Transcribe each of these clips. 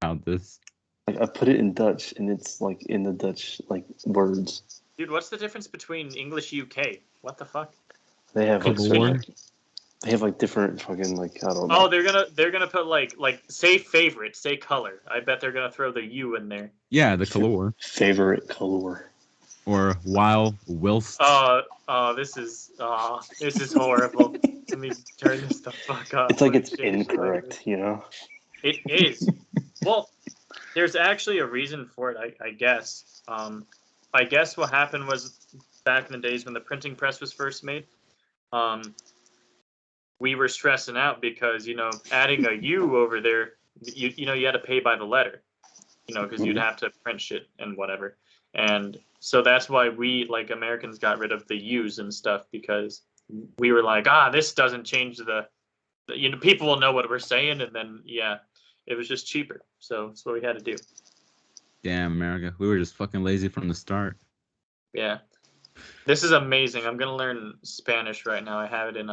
about this. Like I put it in Dutch, and it's like in the Dutch like words. Dude, what's the difference between English UK? What the fuck? They have like Color. they have like different fucking like I don't know. Oh, they're gonna put like say favorite, say color. I bet they're gonna throw the U in there. Yeah, the color. Favorite color. Or while whilst. This is horrible. Let me turn this the fuck up. It's like it's incorrect, you know? It is. Well, there's actually a reason for it, I guess. I guess what happened was back in the days when the printing press was first made, we were stressing out because, adding a U over there, you had to pay by the letter, because you'd have to print shit and whatever. And so that's why we, like Americans, got rid of the U's and stuff, because we were like, this doesn't change the people will know what we're saying. And then, yeah, it was just cheaper. So that's what we had to do. Damn, America. We were just fucking lazy from the start. Yeah. This is amazing. I'm going to learn Spanish right now. I have it in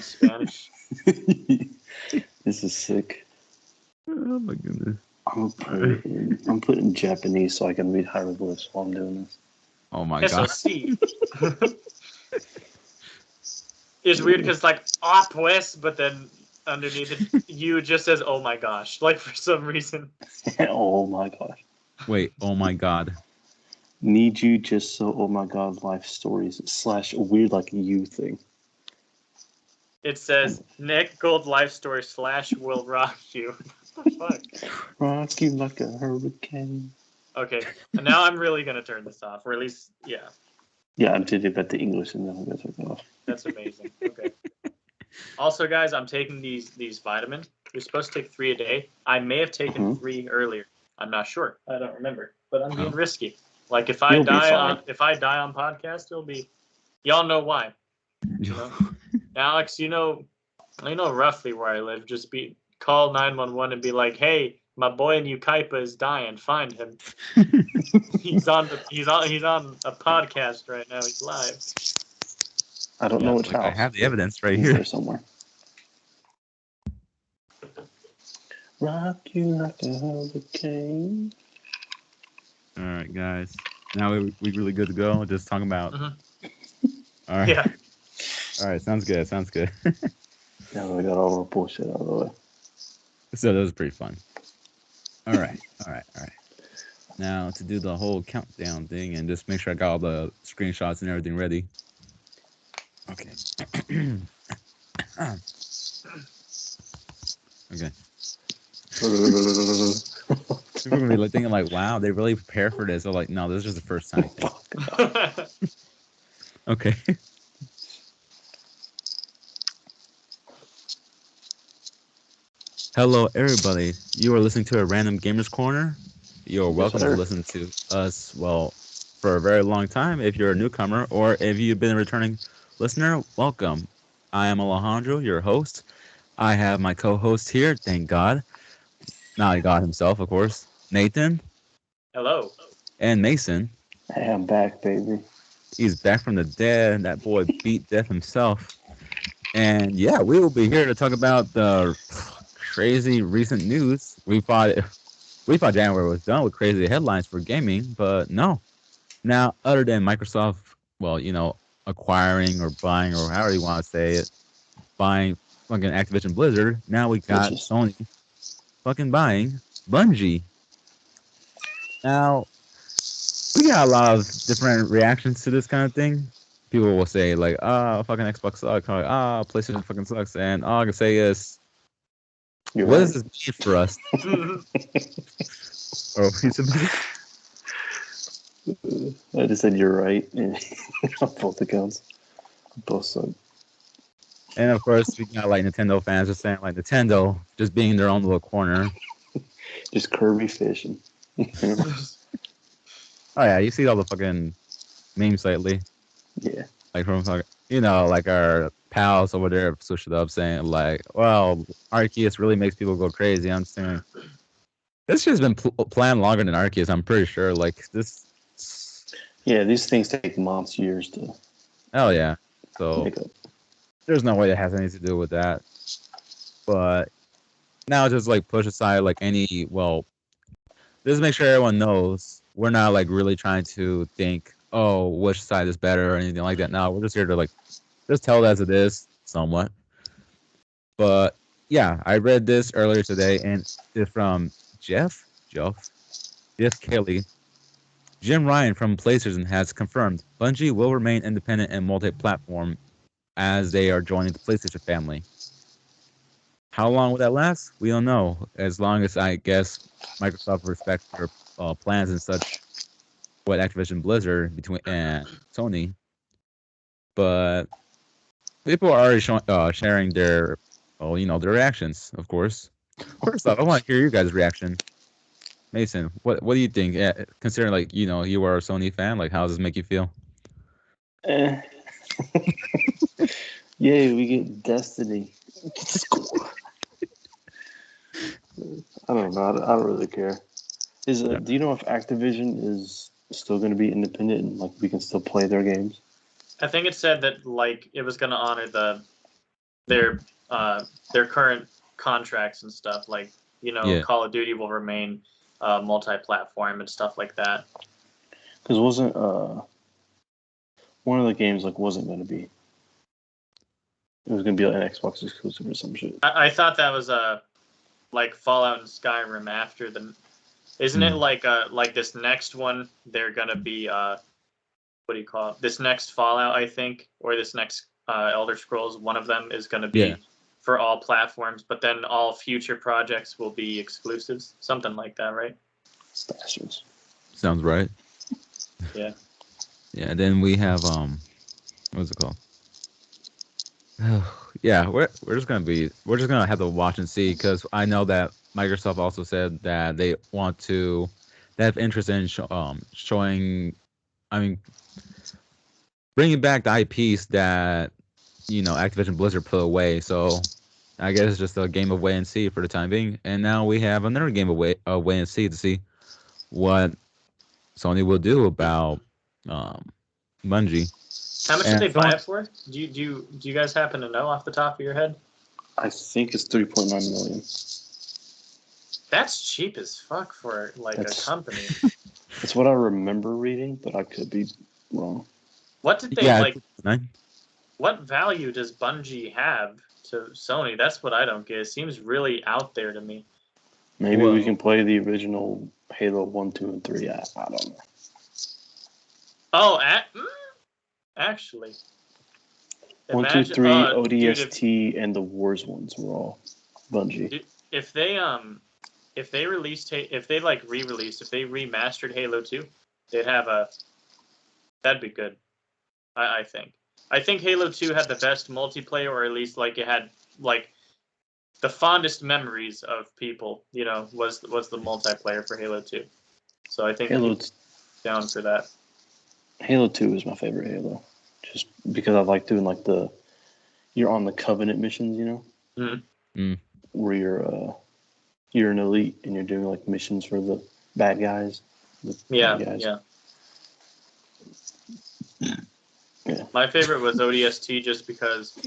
Spanish. This is sick. Oh, my goodness. I'm putting Japanese so I can read hieroglyphs while I'm doing this. Oh my god. SOC. It's weird because like pues, but then underneath it you just says oh my gosh, like for some reason. Oh my gosh. Wait, oh my god. Need you just so oh my god life stories / weird like you thing. It says Nick Gold life story / will rock you. What the fuck? Rock you like a hurricane. Okay, and now I'm really gonna turn this off, or at least, yeah. Yeah, I did it, but the English and then I'm gonna turn it off. That's amazing. Okay. Also, guys, I'm taking these vitamins. You're supposed to take 3 a day. I may have taken 3 earlier. I'm not sure. I don't remember, but I'm being risky. Like if I die on podcast, it'll be. Y'all know why. Alex, you know roughly where I live. Just call 911 and be like, hey, my boy in Ukaipa is dying. Find him. he's on a podcast right now. He's live. I don't know which house. I have the evidence right He's here there somewhere. Rock you like a hurricane. All right, guys. Now we really good to go. Just talking about. All right. Yeah. All right. Sounds good. Now we got all our bullshit out of the way. So that was pretty fun. All right. Now to do the whole countdown thing and just make sure I got all the screenshots and everything ready. Okay. Okay. People are gonna be like thinking like, wow, they really prepare for this. Or like, no, this is just the first time. Okay. Hello, everybody. You are listening to a Random Gamers Corner. You're welcome to listen to us, well, for a very long time if you're a newcomer, or if you've been a returning listener, welcome. I am Alejandro, your host. I have my co-host here, thank God. Not God himself, of course. Nathan. Hello. And Mason. Hey, I'm back, baby. He's back from the dead. That boy beat death himself. And yeah, we will be here to talk about the crazy recent news. We thought January was done with crazy headlines for gaming, but no. Now, other than Microsoft, well, acquiring or buying, or however you want to say it, buying fucking Activision Blizzard, now we got Sony fucking buying Bungie. Now, we got a lot of different reactions to this kind of thing. People will say like, fucking Xbox sucks, or PlayStation fucking sucks, and all I can say is, what does this mean for us? I just said you're right on both accounts. Both suck. And of course, we got like Nintendo fans just saying like Nintendo just being in their own little corner. Just Kirby fishing. Oh yeah, you see all the fucking memes lately. Yeah. Like from like our pals over there switched it up saying like, well, Arceus really makes people go crazy. I'm saying this shit's been planned longer than Arceus, I'm pretty sure. Like this. Yeah, these things take months, years to. Hell yeah. So there's no way that has anything to do with that. But now just like push aside like any just to make sure everyone knows, we're not like really trying to think, oh, which side is better or anything like that. No, we're just here to like just tell it as it is, somewhat. But yeah, I read this earlier today, and it's from Jeff Kelly. Jim Ryan from PlayStation has confirmed Bungie will remain independent and multi-platform as they are joining the PlayStation family. How long will that last? We don't know. As long as I guess Microsoft respects their plans and such, what Activision Blizzard between and Sony. But people are already sharing their, their reactions. Of course. First off, I want to hear your guys' reaction. Mason, what do you think? Considering like you are a Sony fan, like how does this make you feel? Eh. Yay, we get Destiny. I don't know. I don't really care. Do you know if Activision is still going to be independent and like we can still play their games? I think it said that like it was going to honor their current contracts and stuff. Like Call of Duty will remain multi-platform and stuff like that. Because wasn't one of the games wasn't going to be? It was going to be like an Xbox exclusive or some shit. I thought that was like Fallout and Skyrim after the. Isn't it like this next one? They're gonna be what do you call it? This next Fallout, I think, or this next Elder Scrolls. One of them is gonna be for all platforms, but then all future projects will be exclusives. Something like that, right? Bastards. Sounds right. Yeah. Yeah. Then we have what's it called? Yeah, we're just gonna have to watch and see, because I know that Microsoft also said that they have interest in showing, bringing back the IPs that Activision Blizzard put away. So I guess it's just a game of wait and see for the time being. And now we have another game of wait and see to see what Sony will do about Bungie. How much did they buy it for? Do you guys happen to know off the top of your head? I think it's 3.9 million. That's cheap as fuck for a company. That's what I remember reading, but I could be wrong. What did they what value does Bungie have to Sony? That's what I don't get. It seems really out there to me. Maybe we can play the original Halo 1, 2, and 3. I don't know. Oh, actually. 1, 2, 3, ODST, and the Wars ones were all Bungie. Dude, if they re-released, if they remastered Halo 2, they'd have that'd be good. I think. I think Halo 2 had the best multiplayer, or at least it had the fondest memories of people. Was the multiplayer for Halo 2. So I think Halo's down for that. Halo 2 is my favorite Halo, just because I like doing you're on the Covenant missions, where you're an elite and you're doing missions for the bad guys. Yeah. My favorite was ODST, just because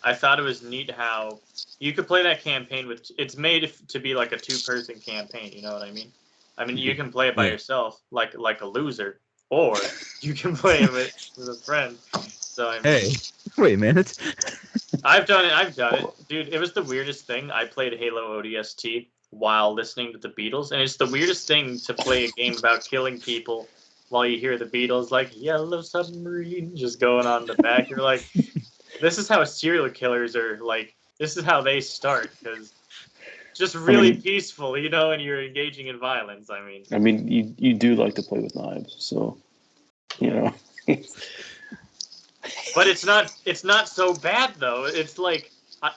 I thought it was neat how you could play that campaign with. It's made to be like a 2-person campaign. You know what I mean? You can play it by yourself, like a loser, or you can play it with a friend. So hey, wait a minute. I've done it, dude. It was the weirdest thing. I played Halo ODST while listening to the Beatles, and it's the weirdest thing to play a game about killing people while you hear the Beatles Yellow Submarine just going on in the back. You're like, this is how serial killers are this is how they start, because just really peaceful, and you're engaging in violence. You do like to play with knives, so But it's not so bad though. It's I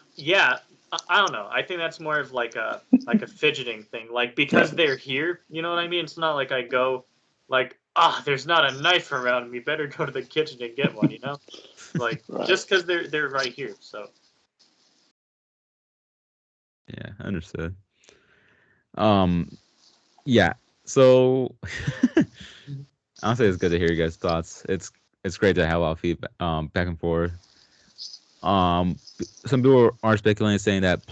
don't know. I think that's more of a fidgeting thing. Because they're here, you know what I mean? It's not like I go there's not a knife around me, better go to the kitchen and get one, Right. Just because they're right here. So yeah, understood. Yeah. So I'll say it's good to hear you guys' thoughts. It's great to have a lot of feedback back and forth. Some people are speculating, saying that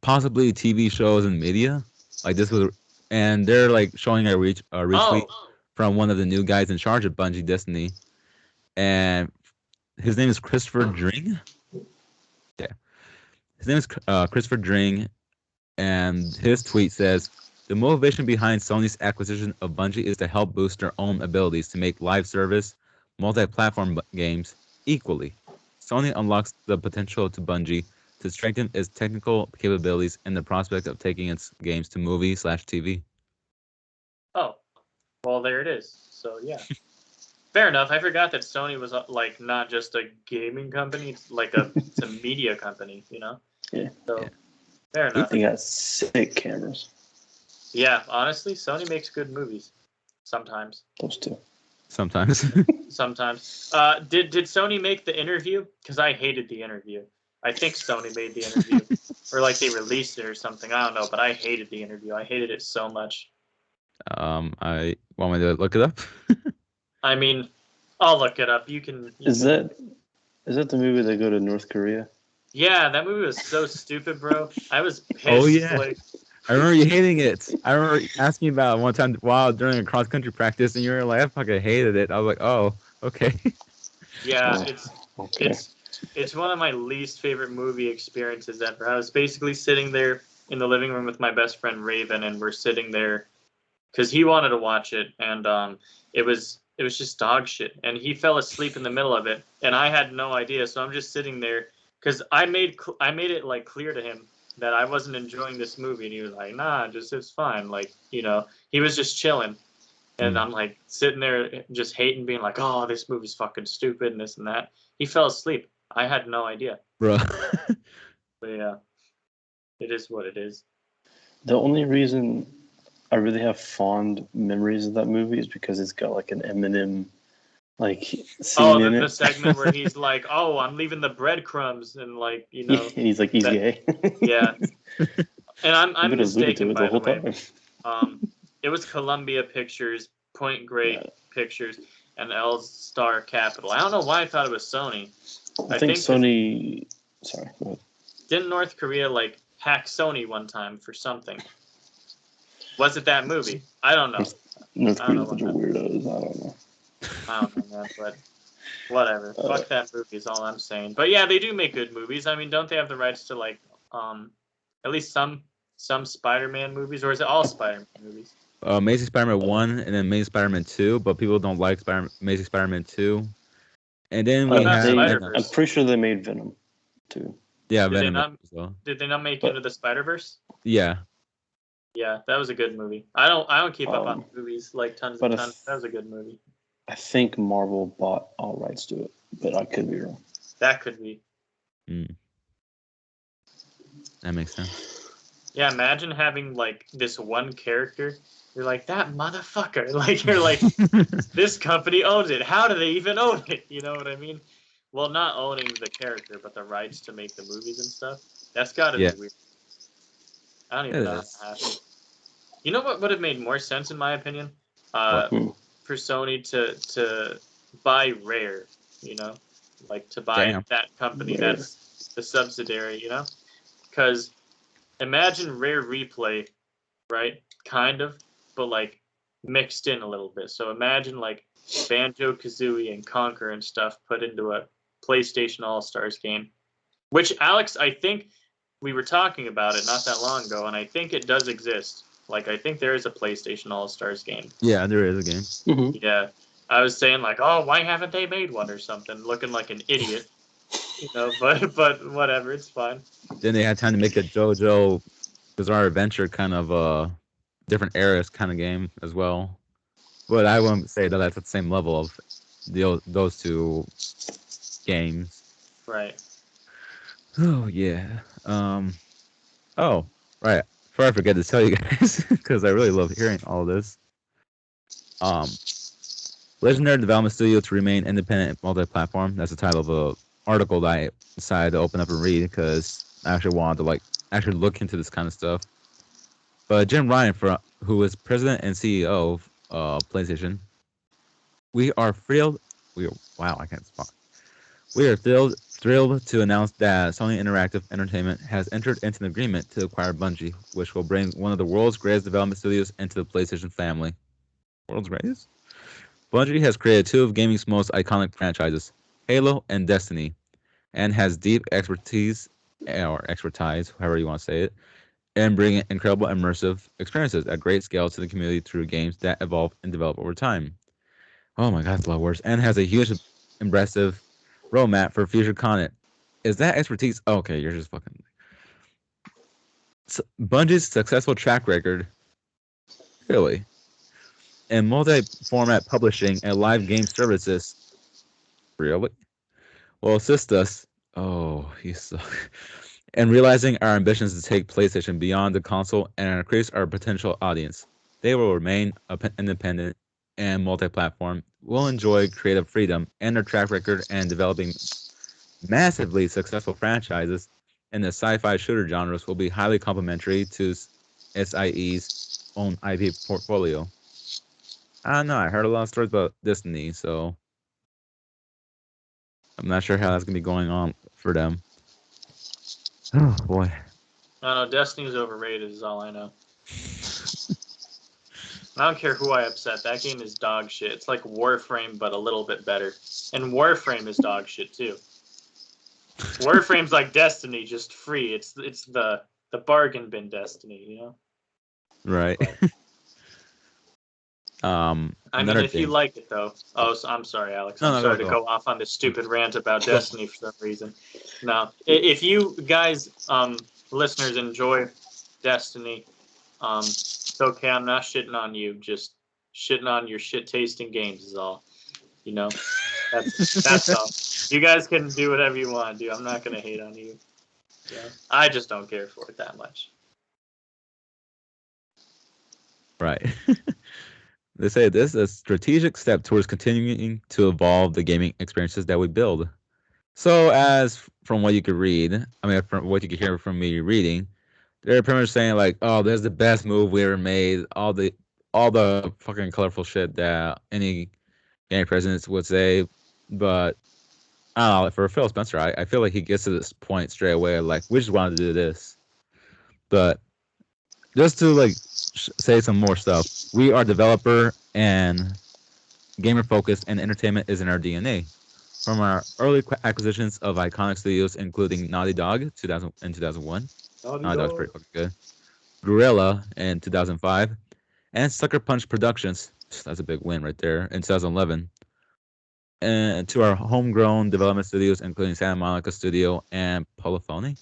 possibly TV shows and media Like this was, and they're like showing a retweet Oh, from one of the new guys in charge of Bungie Destiny, and his name is Christopher Dring. Yeah, his name is Christopher Dring, and his tweet says, "The motivation behind Sony's acquisition of Bungie is to help boost their own abilities to make live service, multi-platform games equally. Sony unlocks the potential to Bungie to strengthen its technical capabilities and the prospect of taking its games to movie/TV." oh, well, there it is. So yeah, fair enough. I forgot that Sony was like not just a gaming company; it's like it's a media company. Yeah. So Yeah. fair enough. They got sick cameras. Yeah, honestly, Sony makes good movies. Sometimes. Those two. Sometimes. Sometimes. Did Sony make The Interview? Because I hated The Interview. I think Sony made The Interview, or like they released it or something. I don't know, but I hated The Interview. I hated it so much. I want me to look it up. I mean, I'll look it up. You can. Is that the movie they go to North Korea? Yeah, that movie was so stupid, bro. I was pissed. Oh, yeah. Like, I remember you hating it. I remember asking about it one time during a cross country practice, and you were like, "I fucking hated it." I was like, "Oh, okay." yeah, Oh, okay. it's one of my least favorite movie experiences ever. I was basically sitting there in the living room with my best friend Raven, and we're sitting there because he wanted to watch it, and it was just dog shit, and he fell asleep in the middle of it, and I had no idea, so I'm just sitting there because I made it like clear to him that I wasn't enjoying this movie, and he was like, "Nah, it's fine." Like, he was just chilling, and I'm like sitting there just hating, being like, "Oh, this movie's fucking stupid," and this and that. He fell asleep. I had no idea. Bro. But yeah, it is what it is. The only reason I really have fond memories of that movie is because it's got like an Eminem like scene in the it. segment where he's like, "Oh, I'm leaving the breadcrumbs," and like, Yeah, he's like he's gay. Yeah. And I'm I've been alluded to mistaken, it by the whole the way. time. It was Columbia Pictures, Point Great Pictures, and L Star Capital. I don't know why I thought it was Sony. I think Sony. Sorry. Go ahead. Didn't North Korea like hack Sony one time for something? Was it that movie? I don't know. North I don't know Korea's a bunch of weirdos. I don't know. I don't know, man, but whatever. Fuck that movie is all I'm saying. But yeah, they do make good movies. I mean, don't they have the rights to like at least some Spider-Man movies, or is it all Spider-Man movies? Amazing Spider-Man 1 and then Amazing Spider-Man 2, but people don't like Amazing Spider-Man 2. And then we have Spider-Verse? I'm pretty sure they made Venom too. Yeah, Did Venom. Did they not make Into the Spider-Verse? Yeah. Yeah, that was a good movie. I don't keep up on movies like tons and tons. That was a good movie. I think Marvel bought all rights to it, but I could be wrong. That could be. That makes sense. Yeah, imagine having like this one character. You're like, that motherfucker. Like, you're like, this company owns it. How do they even own it? You know what I mean? Well, not owning the character, but the rights to make the movies and stuff. That's got to be weird. I don't even know how that happened. You know what would have made more sense, in my opinion? For Sony to buy Rare, like to buy that company. Rare. That's the subsidiary, because imagine Rare Replay, right? Kind of, but like mixed in a little bit. So imagine like Banjo-Kazooie and Conquer and stuff put into a PlayStation All-Stars game, which, Alex, I think we were talking about it not that long ago, and I think it does exist. Like, I think there is a PlayStation All-Stars game. Yeah, there is a game. Mm-hmm. Yeah. I was saying, like, oh, why haven't they made one or something? Looking like an idiot. But whatever, it's fine. Then they had time to make a JoJo Bizarre Adventure kind of different eras kind of game as well. But I wouldn't say that that's at the same level of those two games. Right. Oh, yeah. Oh, right. Before I forget to tell you guys, because I really love hearing all of this. Legendary Development Studio to remain independent and multi-platform. That's the title of an article that I decided to open up and read because I actually wanted to actually look into this kind of stuff. But Jim Ryan, who is president and CEO of PlayStation, we are thrilled thrilled to announce that Sony Interactive Entertainment has entered into an agreement to acquire Bungie, which will bring one of the world's greatest development studios into the PlayStation family. World's greatest? Bungie has created two of gaming's most iconic franchises, Halo and Destiny, and has deep expertise, or expertise, however you want to say it, in bringing incredible immersive experiences at great scale to the community through games that evolve and develop over time. Oh my god, that's a lot of words. And has a huge, impressive roadmap for future content. Is that expertise? Okay, you're just fucking. Bungie's successful track record, really, and multi-format publishing and live game services, really, will assist us. Oh, he's so. And realizing our ambitions to take PlayStation beyond the console and increase our potential audience. They will remain independent and multi-platform, will enjoy creative freedom and their track record and developing massively successful franchises in the sci-fi shooter genres will be highly complementary to SIE's own IP portfolio. I don't know. I heard a lot of stories about Destiny, so I'm not sure how that's gonna be going on for them. Oh boy. I don't know. Destiny's overrated is all I know. I don't care who I upset. That game is dog shit. It's like Warframe, but a little bit better. And Warframe is dog shit too. Warframe's like Destiny, just free. It's the bargain bin Destiny, you know. Right. I mean, if you like it though. Oh, so, I'm sorry, Alex. I'm sorry to go off on this stupid rant about Destiny for some reason. No, if you guys, listeners, enjoy Destiny, it's okay. I'm not shitting on you. Just shitting on your shit-tasting games is all. You know, that's all. You guys can do whatever you want to do. I'm not gonna hate on you. Yeah, I just don't care for it that much. Right. They say this is a strategic step towards continuing to evolve the gaming experiences that we build. So, as from what you could read, I mean, from what you could hear from me reading, they're pretty much saying like, "Oh, this is the best move we ever made." All the fucking colorful shit that any game president would say, but I don't know. For Phil Spencer, I feel like he gets to this point straight away, like we just wanted to do this, but just to like say some more stuff. We are developer and gamer focused, and entertainment is in our DNA. From our early acquisitions of iconic studios, including Naughty Dog in 2001, Naughty Dog's pretty fucking good, Guerrilla in 2005, and Sucker Punch Productions, that's a big win right there, in 2011. And to our homegrown development studios, including Santa Monica Studio and Polyphony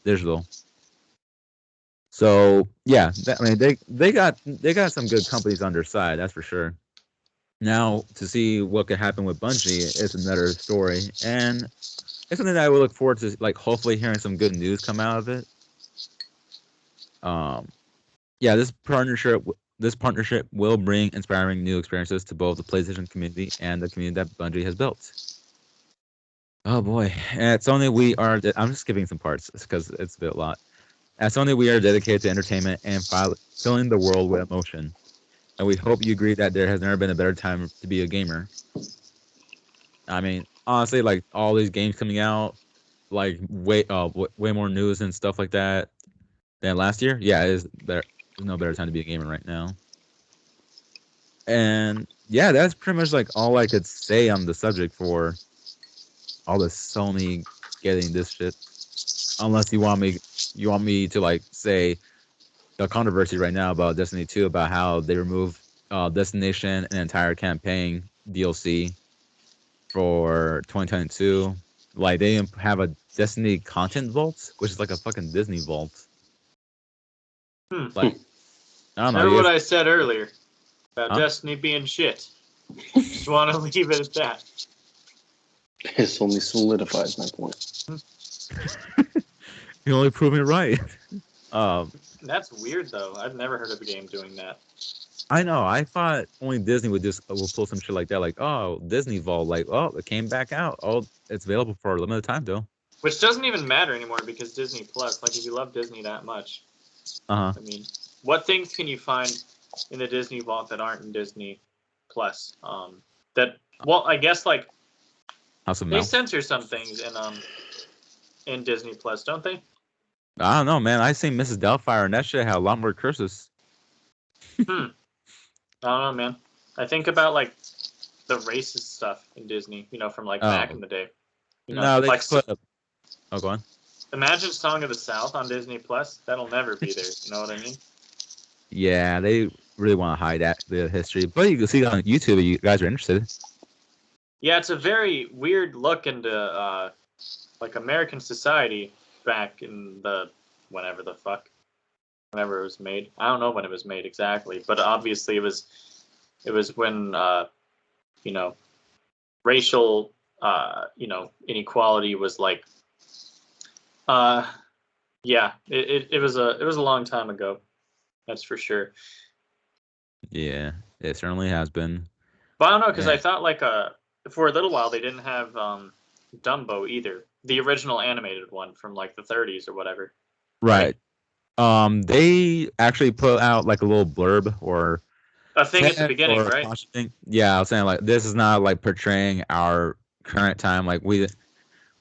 Digital. So yeah, I mean they got some good companies on their side, that's for sure. Now to see what could happen with Bungie is another story, and it's something that I would look forward to, like hopefully hearing some good news come out of it. Yeah, this partnership will bring inspiring new experiences to both the PlayStation community and the community that Bungie has built. Oh boy, at Sony we are. I'm just skipping some parts because it's a bit a lot. At Sony, we are dedicated to entertainment and filling the world with emotion. And we hope you agree that there has never been a better time to be a gamer. I mean, honestly, like all these games coming out, like way more news and stuff like that than last year. Yeah, it is better. There's no better time to be a gamer right now. And yeah, that's pretty much like all I could say on the subject for all the Sony getting this shit. Unless you want me to like say the controversy right now about Destiny 2 about how they removed Destination and entire campaign DLC for 2022. Like they have a Destiny content vault, which is like a fucking Disney vault. Like I don't know. Remember what I said earlier about Destiny being shit. Just want to leave it at that. This only solidifies my point. You only prove me right. That's weird though. I've never heard of a game doing that. I know. I thought only Disney would pull some shit like that. Like, oh, Disney Vault. Like, oh, it came back out. Oh, it's available for a limited time though. Which doesn't even matter anymore because Disney Plus. Like, if you love Disney that much, I mean, what things can you find in the Disney Vault that aren't in Disney Plus? I guess like House of They Mouse. censor some things in Disney Plus, don't they? I don't know, man. I seen Mrs. Doubtfire, and that shit had a lot more curses. I don't know, man. I think about like the racist stuff in Disney, from like back in the day. No, they like put up. Oh, go on. Imagine Song of the South on Disney Plus. That'll never be there. You know what I mean? Yeah, they really want to hide the history, but you can see it on YouTube if you guys are interested. Yeah, it's a very weird look into like American society back in whenever it was made. I don't know when it was made exactly, but obviously it was when racial inequality was like it was a long time ago. That's for sure. Yeah, it certainly has been. But I don't know, because I thought like for a little while they didn't have Dumbo either, the original animated one from like the 30s or whatever. Right. They actually put out like a little blurb or a thing at the beginning, right? Thing. Yeah, I was saying like this is not like portraying our current time. Like we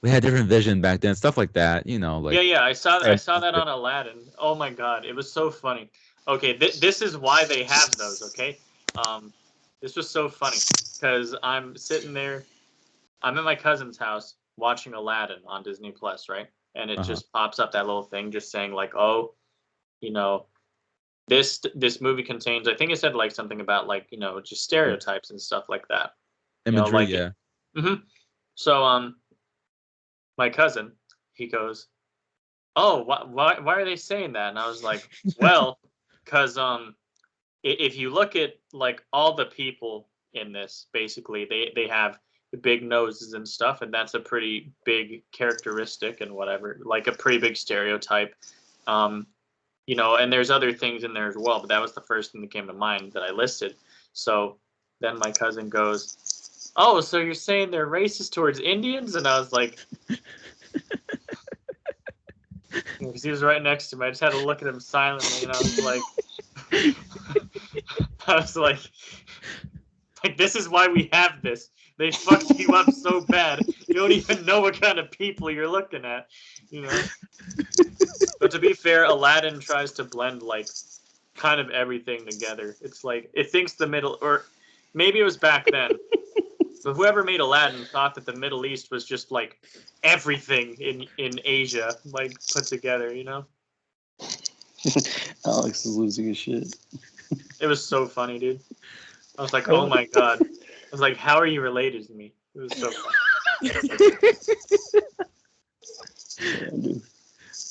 had different vision back then, stuff like that. Like yeah. I saw that on Aladdin. Oh my god, it was so funny. Okay, this is why they have those. Okay, this was so funny because I'm sitting there, I'm at my cousin's house watching Aladdin on Disney Plus, right? And it just pops up that little thing just saying like, oh, this movie contains, I think it said like something about like, just stereotypes and stuff like that. Imagery, yeah. So my cousin, he goes, oh, why are they saying that? And I was like, well, because if you look at like all the people in this, basically they have big noses and stuff, and that's a pretty big characteristic and whatever, like a pretty big stereotype. And there's other things in there as well, but that was the first thing that came to mind that I listed. So then my cousin goes, oh, so you're saying they're racist towards Indians? And I was like, because he was right next to me. I just had to look at him silently, and I was like, this is why we have this. They fucked you up so bad. You don't even know what kind of people you're looking at, But to be fair, Aladdin tries to blend like kind of everything together. It's like it thinks the middle, or maybe it was back then. But whoever made Aladdin thought that the Middle East was just like everything in Asia, like put together, Alex is losing his shit. It was so funny, dude. I was like, oh my god. I was like, how are you related to me? It was so funny. Yeah, dude.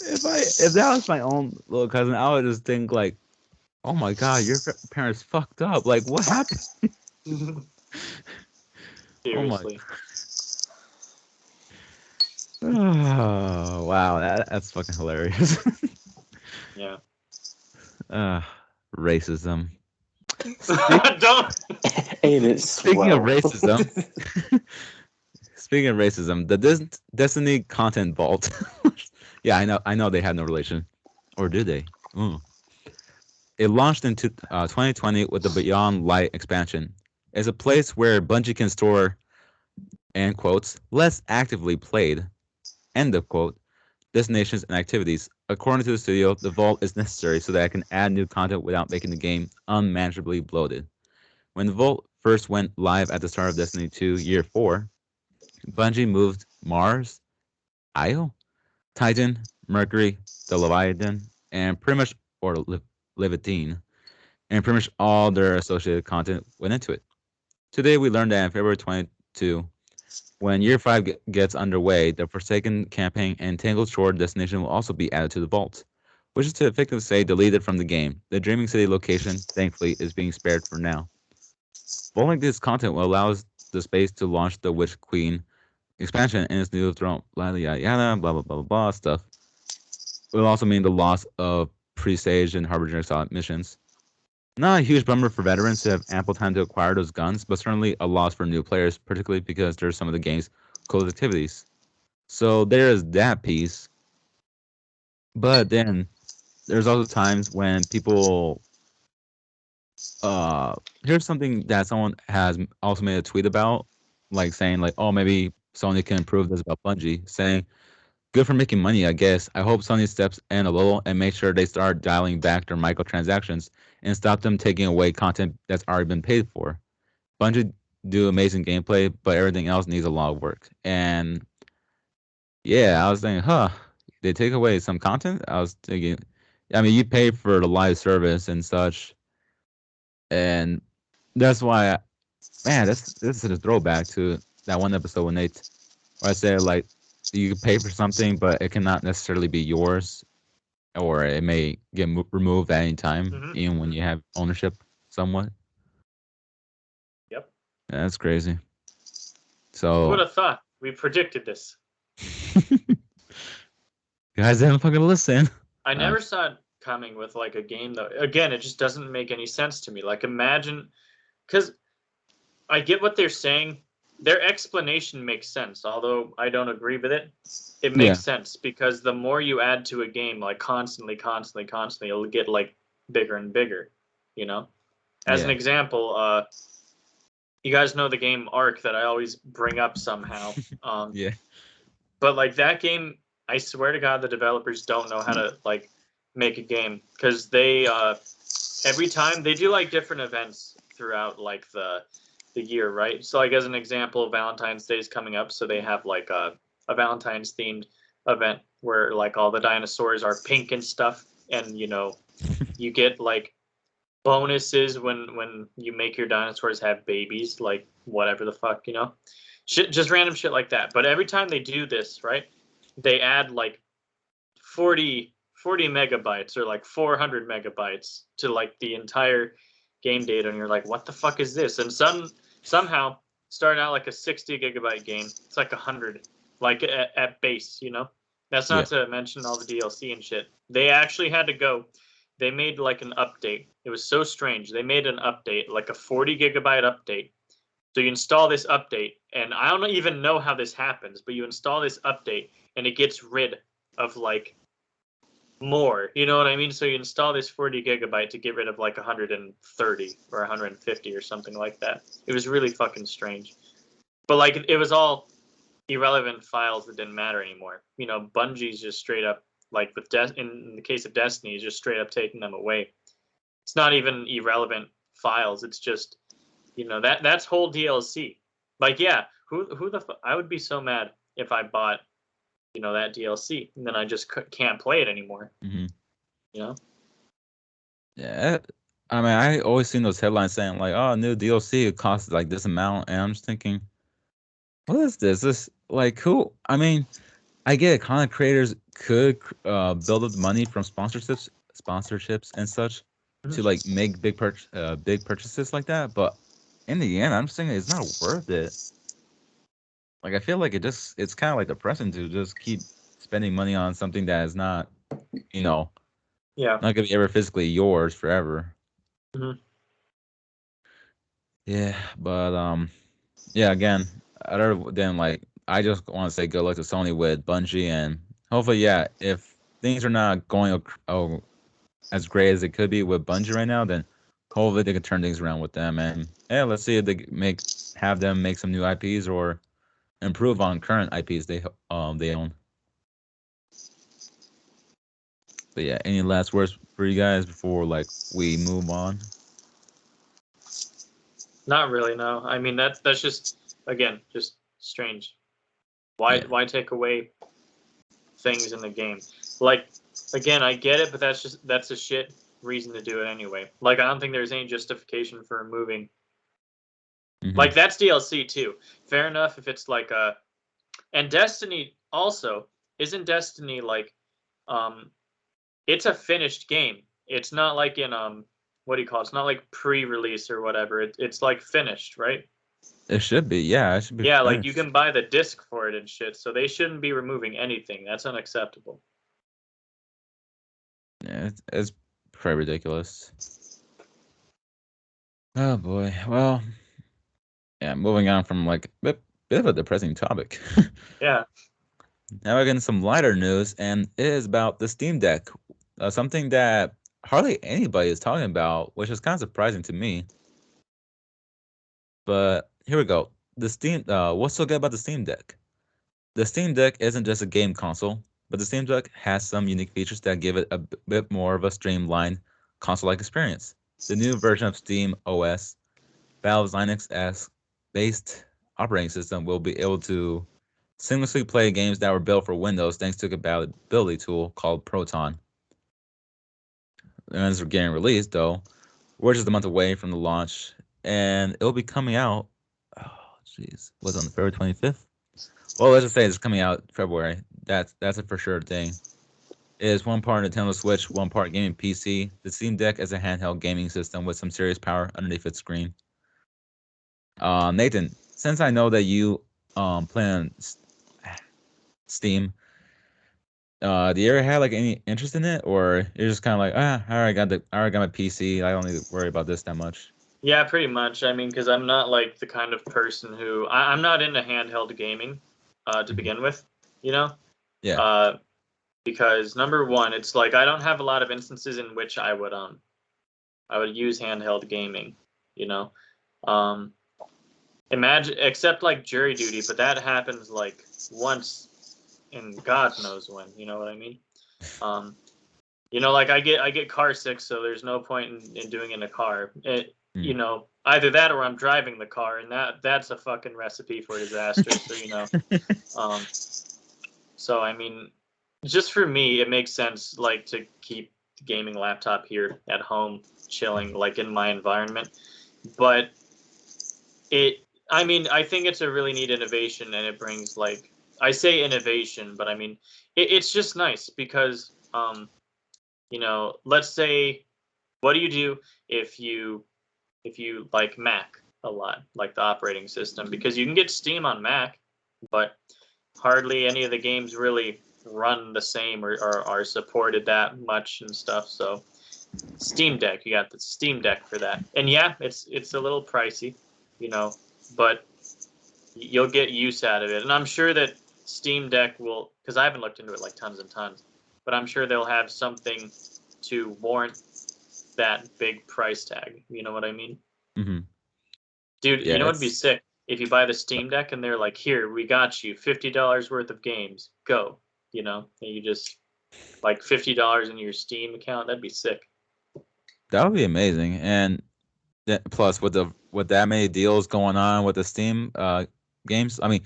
If that was my own little cousin, I would just think like, oh my god, your parents fucked up. Like, what happened? Seriously. Oh wow, that's fucking hilarious. Yeah. Racism. Don't. Ain't it Speaking of swell? racism, the Destiny content vault. Yeah, I know they had no relation, or do they? Ooh. It launched in 2020 with the Beyond Light expansion. It's a place where Bungie can store, and quotes, less actively played, end of quote, destinations and activities. According to the studio, the vault is necessary so that I can add new content without making the game unmanageably bloated. When the vault first went live at the start of Destiny 2 Year 4, Bungie moved Mars, Io, Titan, Mercury, the Leviathan, and pretty much, or Levitine, and pretty much all their associated content went into it. Today we learned that in February 22, when Year 5 gets underway, the Forsaken campaign and Tangled Shore destination will also be added to the vault, which is to effectively say deleted from the game. The Dreaming City location, thankfully, is being spared for now. Vaulting this content will allow us the space to launch the Witch Queen expansion in its new throne, yada yada, blah blah blah blah blah stuff. It will also mean the loss of Presage and Harbinger style missions. Not a huge bummer for veterans who have ample time to acquire those guns, but certainly a loss for new players, particularly because there's some of the game's closed activities. So there is that piece. But then there's also times when people here's something that someone has also made a tweet about, like saying like, oh, maybe Sony can improve this about Bungie, saying, "Good for making money, I guess. I hope Sony steps in a little and make sure they start dialing back their microtransactions and stop them taking away content that's already been paid for. Bungie do amazing gameplay, but everything else needs a lot of work." And yeah, I was thinking, they take away some content? I was thinking, I mean, you pay for the live service and such, and that's why, man, this is a throwback to that one episode when where I said like you can pay for something, but it cannot necessarily be yours, or it may get removed at any time, even when you have ownership somewhat. Yep. Yeah, that's crazy. So who would have thought? We predicted this. Guys didn't fucking listen. I never saw it coming with like a game though. Again, it just doesn't make any sense to me. Like imagine, because I get what they're saying. Their explanation makes sense, although I don't agree with it. It makes sense because the more you add to a game, like constantly, it'll get like bigger and bigger. You know, as an example, you guys know the game Ark that I always bring up somehow. Yeah. But like that game, I swear to God, the developers don't know how to like make a game because they every time they do like different events throughout like the year, right? So like as an example, Valentine's Day is coming up, so they have like a Valentine's themed event where like all the dinosaurs are pink and stuff, and you know you get like bonuses when you make your dinosaurs have babies, like whatever the fuck, you know, shit, just random shit like that. But every time they do this, right, they add like 40 megabytes or like 400 megabytes to like the entire game data, and you're like, what the fuck is this? And somehow starting out like a 60 gigabyte game, it's like 100 like at base, you know. That's not to mention all the DLC and shit. They actually had to go, they made like an update. It was so strange. They made an update, like a 40 gigabyte update. So you install this update, and I don't even know how this happens, but you install this update and it gets rid of like more, you know what I mean? So you install this 40 gigabyte to get rid of like 130 or 150 or something like that. It was really fucking strange. But like it was all irrelevant files that didn't matter anymore. You know, Bungie's just straight up, like with in the case of Destiny, is just straight up taking them away. It's not even irrelevant files. It's just, you know, that's whole DLC. Like, yeah, I would be so mad if I bought, you know, that DLC and then I just can't play it anymore. Mm-hmm. You know? Yeah, I mean, I always seen those headlines saying like, "Oh, new DLC, it costs like this amount," and I'm just thinking, what is this? This like who? I mean, I get it, content creators could build up money from sponsorships and such to like make big purchases like that, but in the end, I'm just thinking it's not worth it. Like I feel like it's kind of like depressing to just keep spending money on something that is not, you know, not gonna be ever physically yours forever. Mm-hmm. Yeah, but yeah, again, other than like, I just want to say good luck to Sony with Bungie, and hopefully, yeah, if things are not going as great as it could be with Bungie right now, then hopefully they can turn things around with them, and yeah, let's see if they have them make some new IPs or improve on current IPs they own. But yeah, any last words for you guys before like we move on? Not really, no. I mean that's just, again, just strange. Why take away things in the game? Like, again, I get it, but that's a shit reason to do it anyway. Like, I don't think there's any justification for removing. Like, that's DLC too. Fair enough if it's like and Destiny also, isn't Destiny like it's a finished game. It's not like in what do you call it? It's not like pre-release or whatever. It's like finished, right? It should be, yeah. It should be. Yeah, finished. like you can buy the disc for it and shit. So they shouldn't be removing anything. That's unacceptable. Yeah, it's pretty ridiculous. Oh boy. Well, yeah. Moving on from like a bit of a depressing topic. Yeah. Now we're getting some lighter news, and it is about the Steam Deck. Something that hardly anybody is talking about, which is kind of surprising to me. But here we go. The Steam. What's so good about the Steam Deck? the Steam Deck isn't just a game console, but the Steam Deck has some unique features that give it a bit more of a streamlined console-like experience. The new version of Steam OS, Valve's Linux based operating system, will be able to seamlessly play games that were built for Windows thanks to a compatibility tool called Proton. And as we're getting released, though, we're just a month away from the launch, and it'll be coming out. Oh, jeez, was it on the February 25th? Well, let's just say it's coming out February. That's a for sure thing. It is one part Nintendo Switch, one part gaming PC. The Steam Deck is a handheld gaming system with some serious power underneath its screen. Nathan, since I know that you play on Steam, do you ever have like any interest in it, or you're just kind of like, I already got my PC. I don't need to worry about this that much. Yeah, pretty much. I mean, because I'm not like the kind of person who I'm not into handheld gaming to begin with, you know. Yeah. Because number one, it's like I don't have a lot of instances in which I would use handheld gaming, you know. Imagine, except like jury duty, but that happens like once in God knows when, you know what I mean? You know, like I get car sick, so there's no point in doing it in a car. You know, either that or I'm driving the car, and that's a fucking recipe for disaster. So, you know, so I mean, just for me, it makes sense like to keep the gaming laptop here at home, chilling, like in my environment. But I mean, I think it's a really neat innovation, and it brings like, I say innovation, but I mean, it's just nice because, you know, let's say, what do you do if you like Mac a lot, like the operating system? Because you can get Steam on Mac, but hardly any of the games really run the same or are supported that much and stuff. So Steam Deck, you got the Steam Deck for that. And yeah, it's a little pricey, you know, but you'll get use out of it. And I'm sure that Steam Deck will, because I haven't looked into it like tons and tons, but I'm sure they'll have something to warrant that big price tag. You know what I mean? Mm-hmm. Dude, yeah, you know what'd be sick? If you buy the Steam Deck and they're like, here, we got you $50 worth of games, go. You know, and you just like $50 in your Steam account, that'd be sick. That would be amazing. And plus with that many deals going on with the Steam games, I mean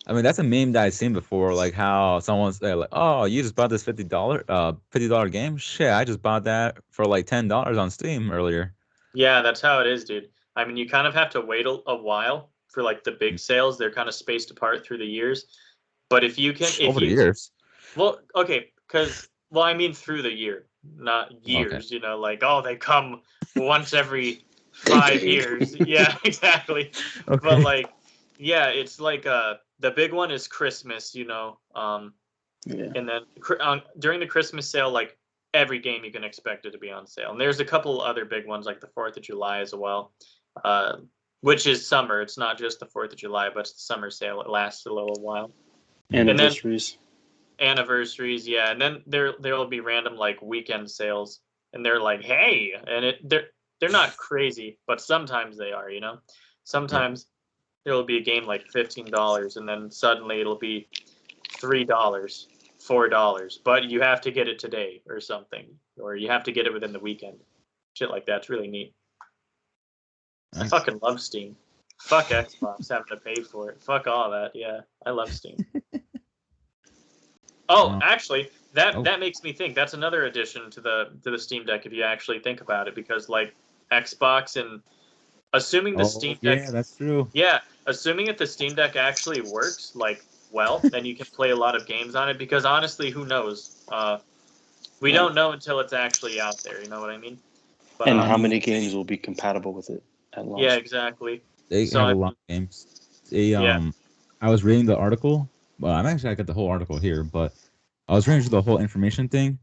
that's a meme that I've seen before, like how someone's like, oh, you just bought this $50 game? Shit, I just bought that for like $10 on Steam earlier. Yeah, that's how it is, dude. I mean, you kind of have to wait a while for like the big sales. They're kind of spaced apart through the years. But if you can, over the years. Well, okay, I mean through the year, not years. Okay. You know, like, oh, they come once every 5 years. Yeah, exactly. Okay. But like, yeah, it's like the big one is Christmas, you know, yeah. And then during the Christmas sale, like every game you can expect it to be on sale. And there's a couple other big ones like the 4th of July as well, which is summer. It's not just the 4th of July, but it's the summer sale. It lasts a little while. Anniversaries. Anniversaries, yeah. And then there will be random like weekend sales, and they're like, hey, and they're not crazy, but sometimes they are, you know. Sometimes it'll be a game like $15, and then suddenly it'll be $3, $4, but you have to get it today or something, or you have to get it within the weekend. Shit like that's really neat. Nice. I fucking love Steam. Fuck Xbox having to pay for it. Fuck all that. Yeah, I love Steam. Actually, that makes me think. That's another addition to the Steam Deck if you actually think about it, because like Xbox and assuming the Steam Deck. Yeah, that's true. Yeah, assuming that the Steam Deck actually works like well, then you can play a lot of games on it. Because honestly, who knows? We don't know until it's actually out there. You know what I mean? But, and how many games will be compatible with it at launch? Yeah, exactly. They have a lot of games. I was reading the article. Well, I got the whole article here, but I was reading through the whole information thing,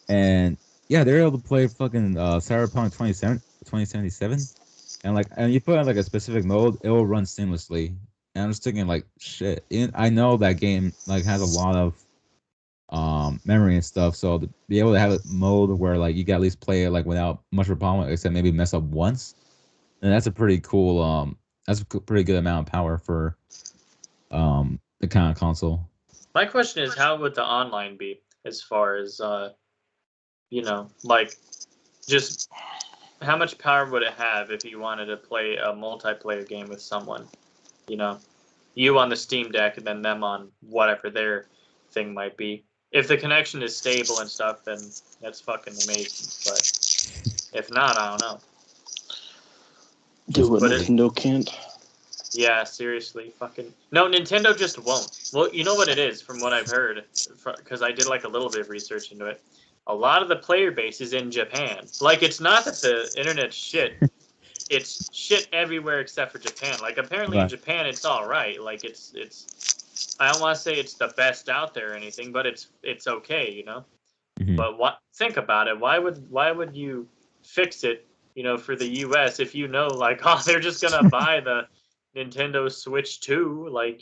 and yeah, they're able to play fucking Cyberpunk 2077, and you put in like a specific mode, it will run seamlessly. And I'm just thinking like, shit. I know that game like has a lot of memory and stuff, so to be able to have a mode where like you can at least play it like without much of a problem, except maybe mess up once, and that's a pretty cool that's a pretty good amount of power for the kind of console. My question is, how would the online be as far as, like, just how much power would it have if you wanted to play a multiplayer game with someone? You on the Steam Deck and then them on whatever their thing might be. If the connection is stable and stuff, then that's fucking amazing. But if not, I don't know. Do what Nintendo can't. Yeah, seriously, fucking no. Nintendo just won't. Well, you know what it is, from what I've heard, because I did like a little bit of research into it. A lot of the player base is in Japan. Like, it's not that the internet's shit. It's shit everywhere except for Japan. Like, apparently in Japan it's all right. Like, it's. I don't want to say it's the best out there or anything, but it's okay, Mm-hmm. But think about it. Why would you fix it, for the U.S. if like, oh, they're just gonna buy the Nintendo Switch 2, like,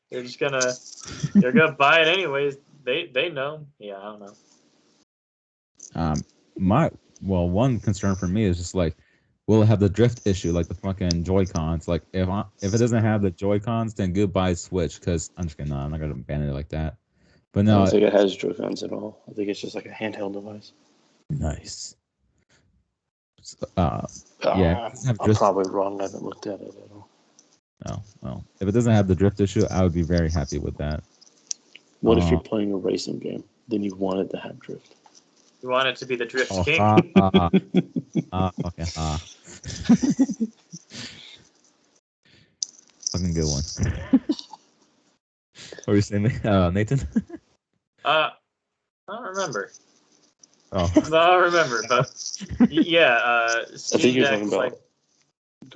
they're gonna buy it anyways. They know. Yeah, I don't know. One concern for me is just like, will it have the drift issue like the fucking Joy-Cons? Like, if it doesn't have the Joy-Cons, then goodbye Switch. Because I'm just kidding. No, I'm not gonna ban it like that. But no, I don't think it has Joy-Cons at all. I think it's just like a handheld device. Nice. Yeah, I'm probably wrong. I haven't looked at it at all. No, well, if it doesn't have the drift issue, I would be very happy with that. What if you're playing a racing game? Then you want it to have drift. You want it to be the Drift King. Okay. Fucking good one. What were you saying, Nathan? I don't remember. Oh. I don't remember, but yeah, Steam I think you're Deck, talking about like,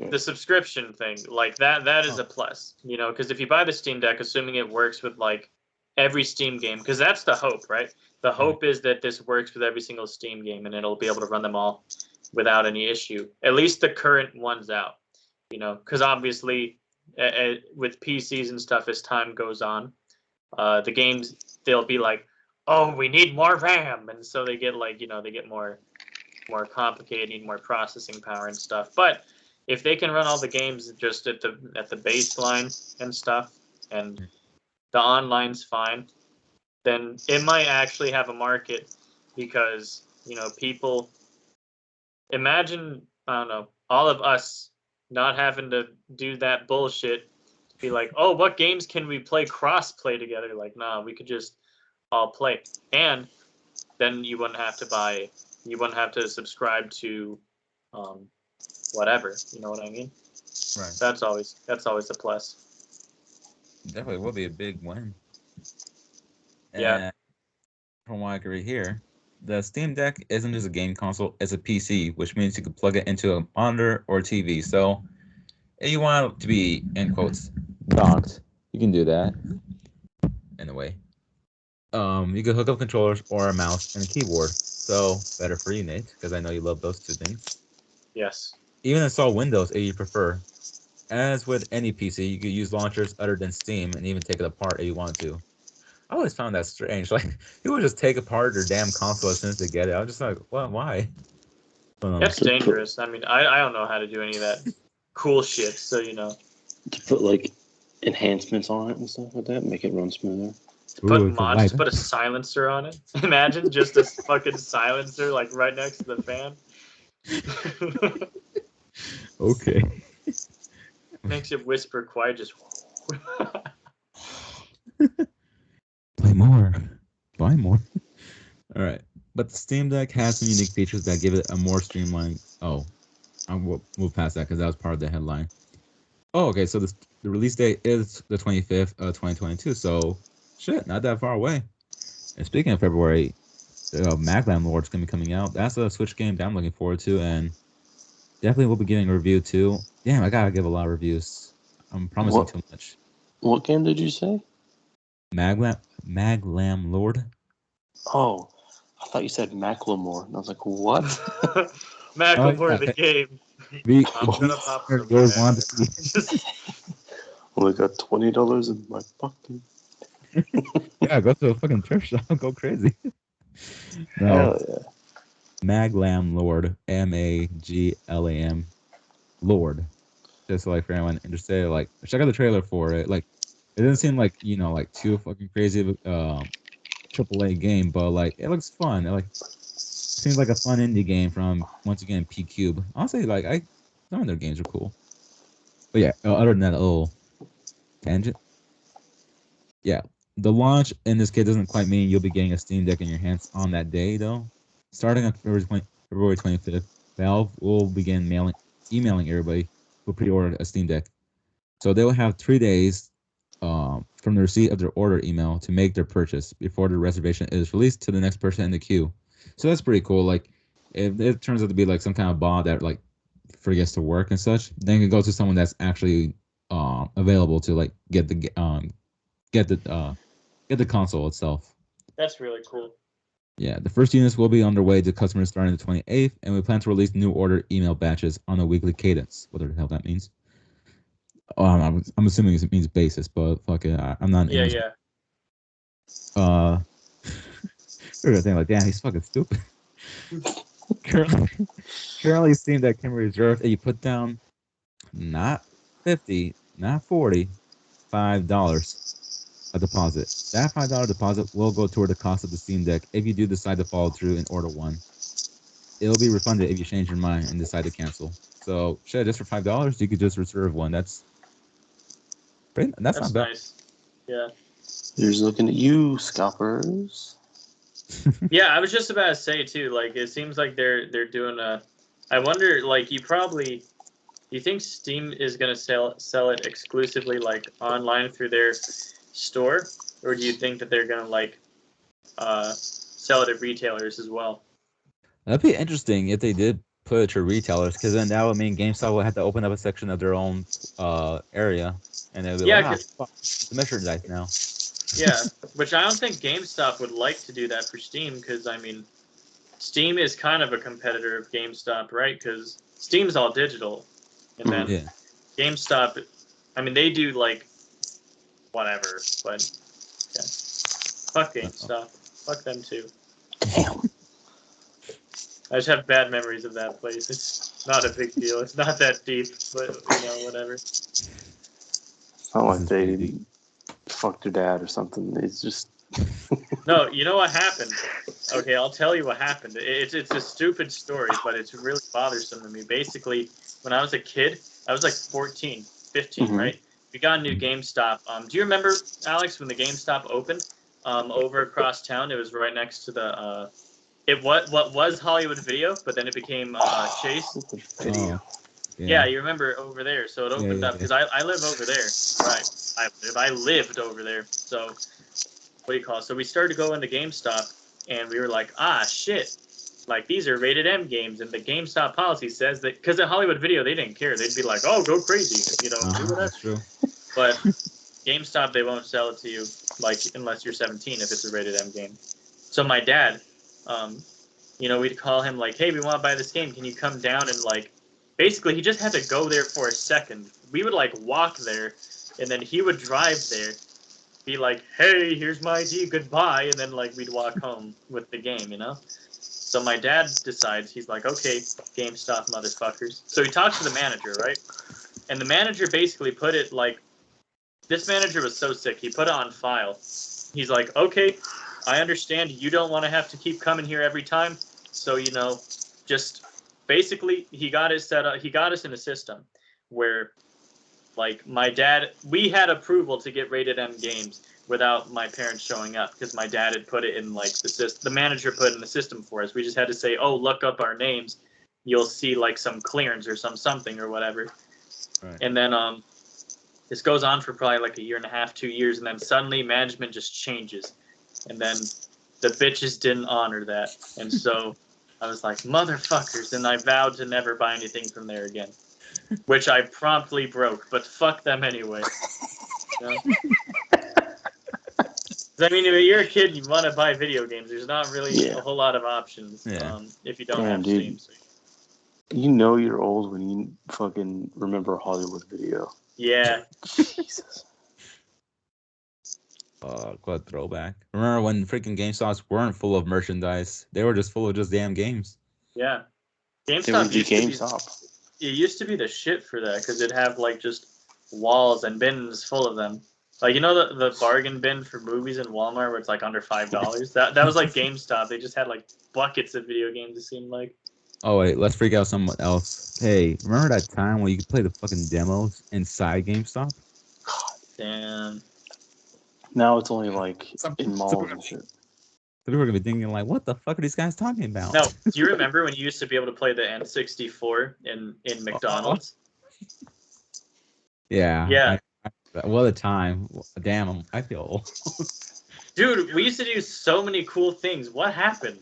the subscription thing, like that is a plus, because if you buy the Steam Deck, assuming it works with like every Steam game, because that's the hope, right? The hope is that this works with every single Steam game and it'll be able to run them all without any issue. At least the current ones out, because obviously with PCs and stuff, as time goes on, the games, they'll be like, oh, we need more RAM, and so they get like, they get more complicated, need more processing power and stuff. But if they can run all the games just at the baseline and stuff, and the online's fine, then it might actually have a market, because people, imagine, I don't know, all of us not having to do that bullshit to be like, oh, what games can we play cross-play together? Like, nah, we could just all play, and then you wouldn't have to subscribe to whatever, you know what I mean? Right. That's always a plus. Definitely will be a big win. Yeah. And from what I can read here, the Steam Deck isn't just a game console, it's a PC, which means you can plug it into a monitor or TV. So if you want it to be, in quotes, docked, you can do that in a way. You can hook up controllers or a mouse and a keyboard. So better for you, Nate, because I know you love those two things. Yes. Even install Windows if you prefer. As with any PC, you could use launchers other than Steam and even take it apart if you want to. I always found that strange. Like, people just take apart their damn console as soon as they get it. I was just like, well, why? That's dangerous. I mean, I don't know how to do any of that cool shit, so To put, like, enhancements on it and stuff like that, make it run smoother. To put mods, just put a silencer on it. Imagine just a fucking silencer, like, right next to the fan. Okay. Makes it whisper quiet, just... Play more. Buy more. All right. But the Steam Deck has some unique features that give it a more streamlined... Oh, I will move past that because that was part of the headline. Oh, okay. So the release date is the 25th of 2022. So, shit, not that far away. And speaking of February, Maglam Lord's going to be coming out. That's a Switch game that I'm looking forward to, and definitely will be getting a review too. Damn, I got to give a lot of reviews. I'm promising too much. What game did you say? Maglam Lord. Oh, I thought you said Macklemore. And I was like, what? Macklemore, the game. I'm gonna pop some. Only got $20 in my pocket. Yeah, go to a fucking thrift shop. Go crazy. No. Hell yeah. Maglam Lord. Maglam Lord. Just like for anyone interested, like check out the trailer for it. Like It doesn't seem like like too fucking crazy of a AAA game, but like it looks fun. It like seems like a fun indie game from once again P Cube. Honestly, like some of their games are cool. But yeah, other than that little tangent, yeah, the launch in this case doesn't quite mean you'll be getting a Steam Deck in your hands on that day though. Starting on February 25th, Valve will begin emailing everybody who pre-ordered a Steam Deck. So they will have 3 days from the receipt of their order email to make their purchase before the reservation is released to the next person in the queue. So that's pretty cool. Like, if it turns out to be like some kind of bot that like forgets to work and such, then it goes to someone that's actually available to like get the console itself. That's really cool. Yeah, the first units will be on their way to customers starting the 28th, and we plan to release new order email batches on a weekly cadence. Whatever the hell that means. I'm assuming it means basis, but fuck it, I'm not. Yeah, English. yeah. We're gonna think like, damn, he's fucking stupid. currently, Steam Deck can be reserved, and you put down not $50, not $40, $5 a deposit. That $5 deposit will go toward the cost of the Steam Deck if you do decide to follow through and order one. It'll be refunded if you change your mind and decide to cancel. So, shit, just for $5, you could just reserve one. That's not bad. Nice. Yeah. Here's looking at you, scalpers. Yeah, I was just about to say too. Like, it seems like they're doing a. I wonder, like, you think Steam is gonna sell it exclusively like online through their store, or do you think that they're gonna like sell it at retailers as well? That'd be interesting if they did put it to retailers, because then that would mean GameStop would have to open up a section of their own area, and they'd be like, fuck, it's the merchandise now. Yeah, which I don't think GameStop would like to do that for Steam, because I mean, Steam is kind of a competitor of GameStop, right? Because Steam's all digital, and then GameStop, I mean, they do like whatever, but yeah, fuck GameStop, fuck them too. Damn. I just have bad memories of that place. It's not a big deal. It's not that deep, but whatever. It's not like they fucked your dad or something. It's just No, you know what happened? Okay, I'll tell you what happened. It's a stupid story, but it's really bothersome to me. Basically, when I was a kid, I was like 14, 15, right? We got a new GameStop. Do you remember, Alex, when the GameStop opened over across town? It was right next to the what was Hollywood Video, but then it became Chase Video. Yeah, you remember over there. So it opened up because I live over there. Right, I lived over there. So what do you call it? So we started to go into GameStop, and we were like, shit, like these are rated M games, and the GameStop policy says that, because at Hollywood Video they didn't care. They'd be like, oh, go crazy, do whatever. That's true. But GameStop, they won't sell it to you like unless you're 17 if it's a rated M game. So my dad, we'd call him like, hey, we want to buy this game. Can you come down and like, basically he just had to go there for a second. We would like walk there, and then he would drive there, be like, hey, here's my ID, goodbye, and then like we'd walk home with the game, So my dad decides, he's like, okay, GameStop motherfuckers. So he talks to the manager, right? And the manager basically put it like, this manager was so sick, he put it on file. He's like, okay, I understand you don't want to have to keep coming here every time, so just basically he got us set up. He got us in a system where, like, my dad, we had approval to get rated M games without my parents showing up, because my dad had put it in like the manager put it in the system for us. We just had to say, oh, look up our names, you'll see like some clearance or something or whatever. Right. And then this goes on for probably like a year and a half, 2 years, and then suddenly management just changes. And then the bitches didn't honor that. And so I was like, motherfuckers, and I vowed to never buy anything from there again. Which I promptly broke, but fuck them anyway. I mean, if you're a kid, you want to buy video games. There's not really a whole lot of options if you don't have Steam. So. You know you're old when you fucking remember Hollywood Video. Yeah. Jesus. What throwback. Remember when freaking GameStops weren't full of merchandise? They were just full of just damn games. Yeah. GameStop it used to be the shit for that, because it'd have like just walls and bins full of them. Like, you know the bargain bin for movies in Walmart where it's like under $5? That was like GameStop. They just had like buckets of video games, it seemed like. Oh wait, let's freak out someone else. Hey, remember that time when you could play the fucking demos inside GameStop? Damn. Now it's only like in malls and shit. People are gonna be thinking like, what the fuck are these guys talking about? No, do you remember when you used to be able to play the N64 in McDonald's? Yeah. Yeah. What a time. Damn, I feel old. Dude, we used to do so many cool things. What happened?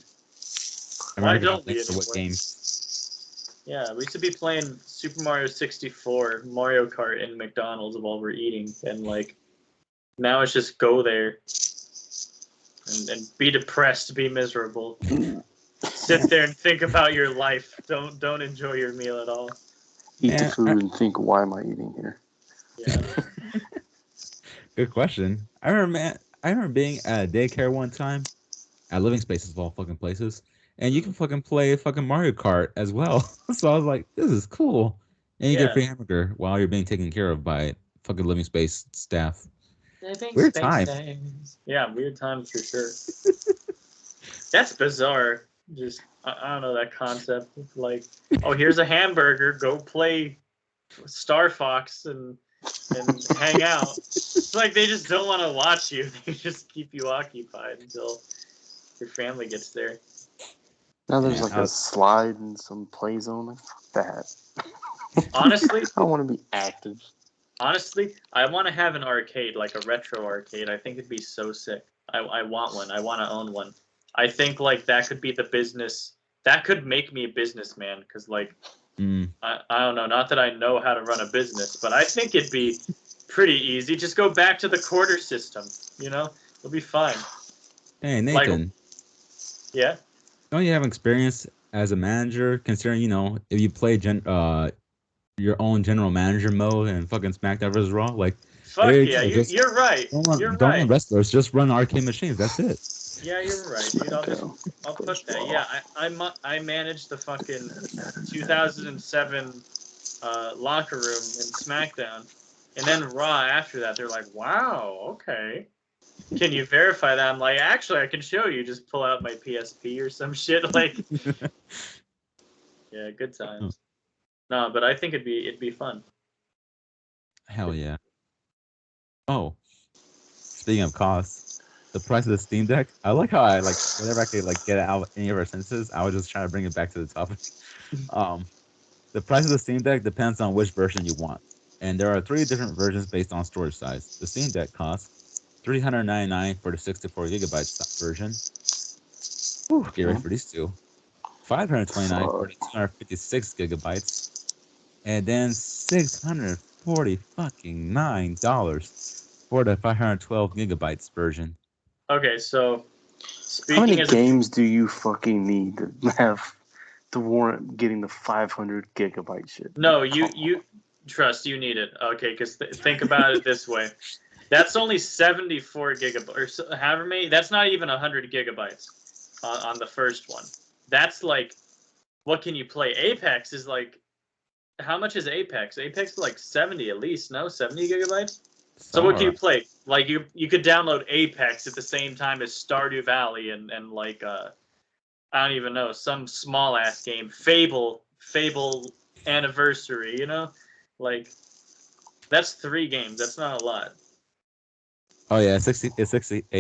Why don't we anymore? What games? Yeah, we used to be playing Super Mario 64, Mario Kart in McDonald's while we're eating, and like now it's just go there and be depressed, be miserable. Sit there and think about your life. Don't enjoy your meal at all. Eat the food and think, why am I eating here? Yeah. Good question. I remember being at a daycare one time, at Living Spaces of all fucking places, and you can fucking play fucking Mario Kart as well. So I was like, this is cool. And you get a free hamburger while you're being taken care of by fucking Living Space staff. Weird time. Yeah, weird time for sure. That's bizarre. Just I don't know that concept. Like, oh, here's a hamburger. Go play Star Fox and hang out. It's like they just don't want to watch you. They just keep you occupied until your family gets there. Now there's like a slide in some play zone. Like, fuck that. Honestly, I don't want to be active. Honestly, I want to have an arcade, like a retro arcade. I think it'd be so sick. I want one. I want to own one. I think like that could be the business. That could make me a businessman because like I don't know. Not that I know how to run a business, but I think it'd be pretty easy. Just go back to the quarter system. You know, it'll be fine. Hey Nathan. Like, yeah. Don't you have experience as a manager? Considering if you play your own general manager mode and fucking SmackDown vs. Raw, like fuck yeah, you're right. Don't run wrestlers, just run arcade machines. That's it. Yeah, you're right, dude. I'll put that. Yeah, I managed the fucking 2007 locker room in SmackDown, and then Raw after that. They're like, wow, okay. Can you verify that? I'm like, actually, I can show you. Just pull out my PSP or some shit. Like, yeah, good times. No, but I think it'd be fun. Hell yeah. Oh, speaking of costs, the price of the Steam Deck. I like how whenever I could get it out of any of our senses, I was just trying to bring it back to the topic. The price of the Steam Deck depends on which version you want, and there are 3 different versions based on storage size. The Steam Deck costs $399 for the 64 gigabyte version. Whew, get ready for these two. $529 for the 256 gigabytes, and then $649 for the 512 gigabytes version. Okay, so how many games do you fucking need to have to warrant getting the 500 gigabyte shit? No, you trust you need it. Okay, because think about it this way. That's only 74 gigabytes, or however many. That's not even 100 gigabytes on the first one. That's like, what can you play? Apex is like, how much is Apex? Apex is like 70 at least, no? 70 gigabytes? So what can you play? Like, you could download Apex at the same time as Stardew Valley and like, I don't even know, some small-ass game. Fable Anniversary, Like, that's 3 games. That's not a lot. Oh yeah, it's 68.55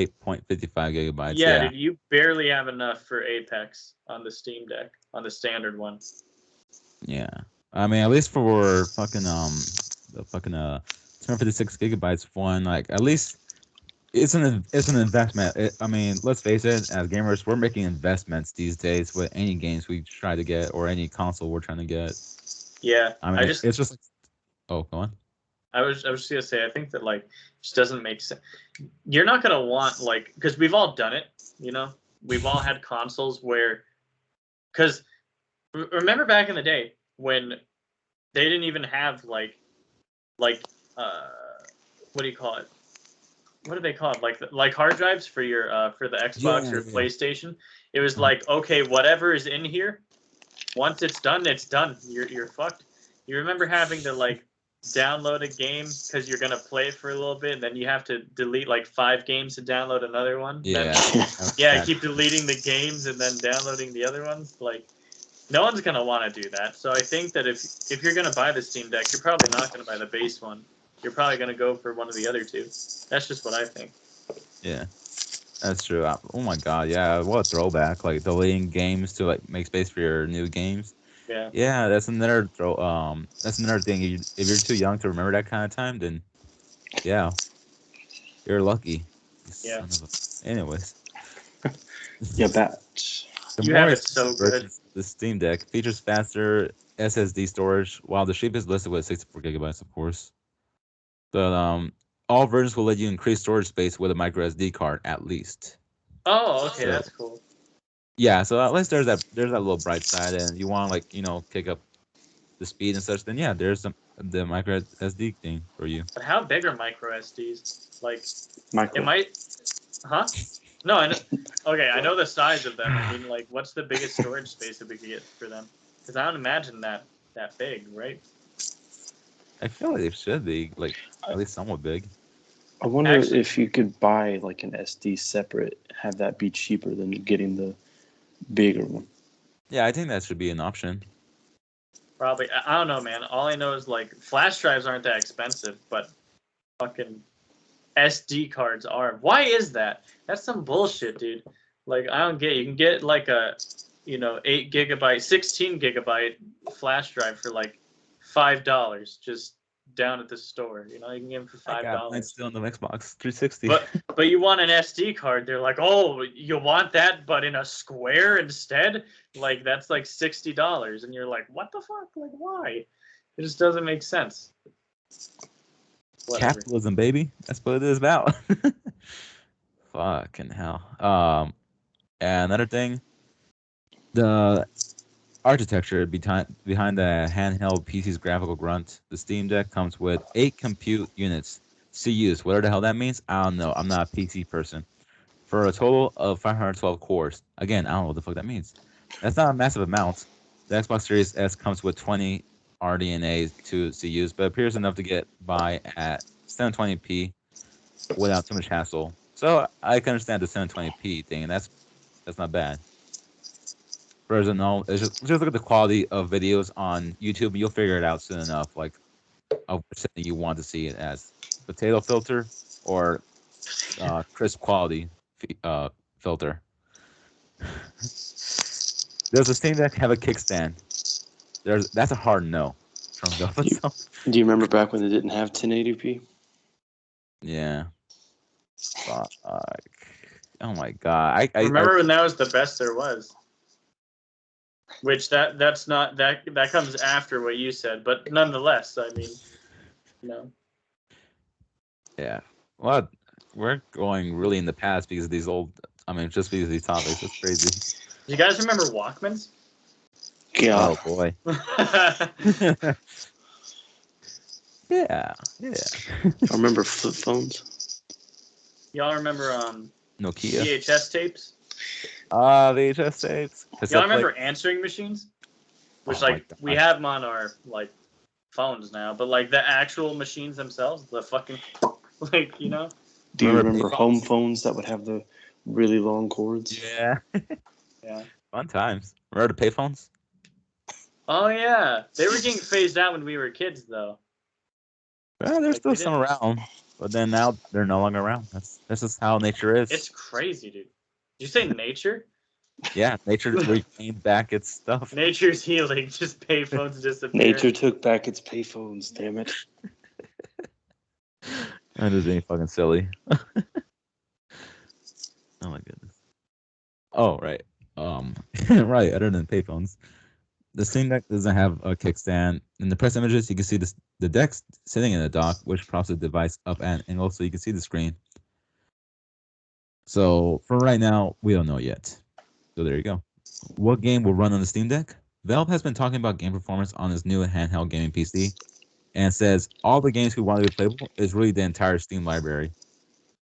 gigabytes. Yeah, dude, you barely have enough for Apex on the Steam Deck, on the standard one. Yeah, I mean, at least for fucking the fucking 256 gigabytes one, like at least it's an investment. I mean, let's face it, as gamers, we're making investments these days with any games we try to get or any console we're trying to get. Yeah, I mean, it's just like, oh, go on. I was just gonna say, I think that like just doesn't make sense. You're not gonna want like, because we've all done it, we've all had consoles where, because remember back in the day when they didn't even have like what do you call it? What do they call it? Like hard drives for your for the Xbox or PlayStation. It was like, okay, whatever is in here, once it's done, it's done. You're fucked. You remember having to like download a game because you're gonna play it for a little bit, and then you have to delete like 5 games to download another one. Yeah. Yeah, keep deleting the games and then downloading the other ones. Like, no one's gonna want to do that. So I think that if you're gonna buy the Steam Deck, you're probably not gonna buy the base one. You're probably gonna go for one of the other two. That's just what I think. Yeah. That's true. Oh my god, yeah, what a throwback! Like deleting games to like make space for your new games. Yeah. Yeah, that's another that's another thing. If you're too young to remember that kind of time, then yeah, you're lucky. Yeah. Anyways. Yeah, bet. You have it so good. The Steam Deck features faster SSD storage, while the cheapest listed with 64 gigabytes, of course. But all versions will let you increase storage space with a micro SD card at least. Oh, okay, that's cool. Yeah, so at least there's that little bright side, and you want to kick up the speed and such. Then yeah, there's the micro SD thing for you. But how big are micro SDs? Like, Micro. it might, huh? No, I know. Okay, I know the size of them. I mean, like, what's the biggest storage space that we could get for them? Because I don't imagine that big, right? I feel like it should be like at least somewhat big. I wonder if you could buy like an SD separate, have that be cheaper than getting the bigger one. Yeah, I think that should be an option. Probably. I don't know, man. All I know is like flash drives aren't that expensive, but fucking SD cards are. Why is that? That's some bullshit, dude. Like, I don't get it. You can get like a 8 gigabyte, 16 gigabyte flash drive for like $5 just down at the store. You can get them for $5. It's still on the Xbox 360. But you want an SD card? They're like, oh, you want that, but in a square instead? Like, that's like $60, and you're like, what the fuck? Like, why? It just doesn't make sense. Whatever. Capitalism, baby. That's what it is about. Fucking hell. And another thing, the architecture behind the handheld PC's graphical grunt. The Steam Deck comes with 8 compute units, CUs. Whatever the hell that means, I don't know. I'm not a PC person. For a total of 512 cores. Again, I don't know what the fuck that means. That's not a massive amount. The Xbox Series S comes with 20 RDNA 2 CUs, but appears enough to get by at 720p without too much hassle. So I can understand the 720p thing, and that's not bad. Just look at the quality of videos on YouTube. You'll figure it out soon enough, like of which setting you want to see it as: potato filter or crisp quality filter. Does the Steam Deck have a kickstand? That's a hard no from Valve itself. Do you remember back when they didn't have 1080p? Yeah. Fuck. Oh my god. I remember when that was the best there was. Which that's not that comes after what you said, but nonetheless, I mean, Yeah. Well, we're going really in the past because of these just because of these topics. It's crazy. Do you guys remember Walkmans? Yeah. Oh boy. Yeah. I remember flip phones. Y'all remember Nokia VHS tapes? VHS tapes. Y'all remember answering machines? Which we have them on our phones now, but like the actual machines themselves, the fucking Do you remember home phones that would have the really long cords? Yeah. Yeah. Fun times. Remember the payphones? Oh yeah, they were getting phased out when we were kids, though. Well, there's still some around, but then now they're no longer around. That's just how nature is. It's crazy, dude. Did you say nature? Yeah, nature regained back its stuff. Nature's healing. Just payphones disappeared. Nature took back its payphones. Damn it. That is being fucking silly. Oh my goodness. Oh right. Right. Other than payphones, the Steam Deck doesn't have a kickstand. In the press images, you can see the deck sitting in a dock, which props the device up at an angle so you can see the screen. So for right now, we don't know yet. So there you go. What game will run on the Steam Deck? Valve has been talking about game performance on its new handheld gaming PC, and says all the games we want to be playable is really the entire Steam library.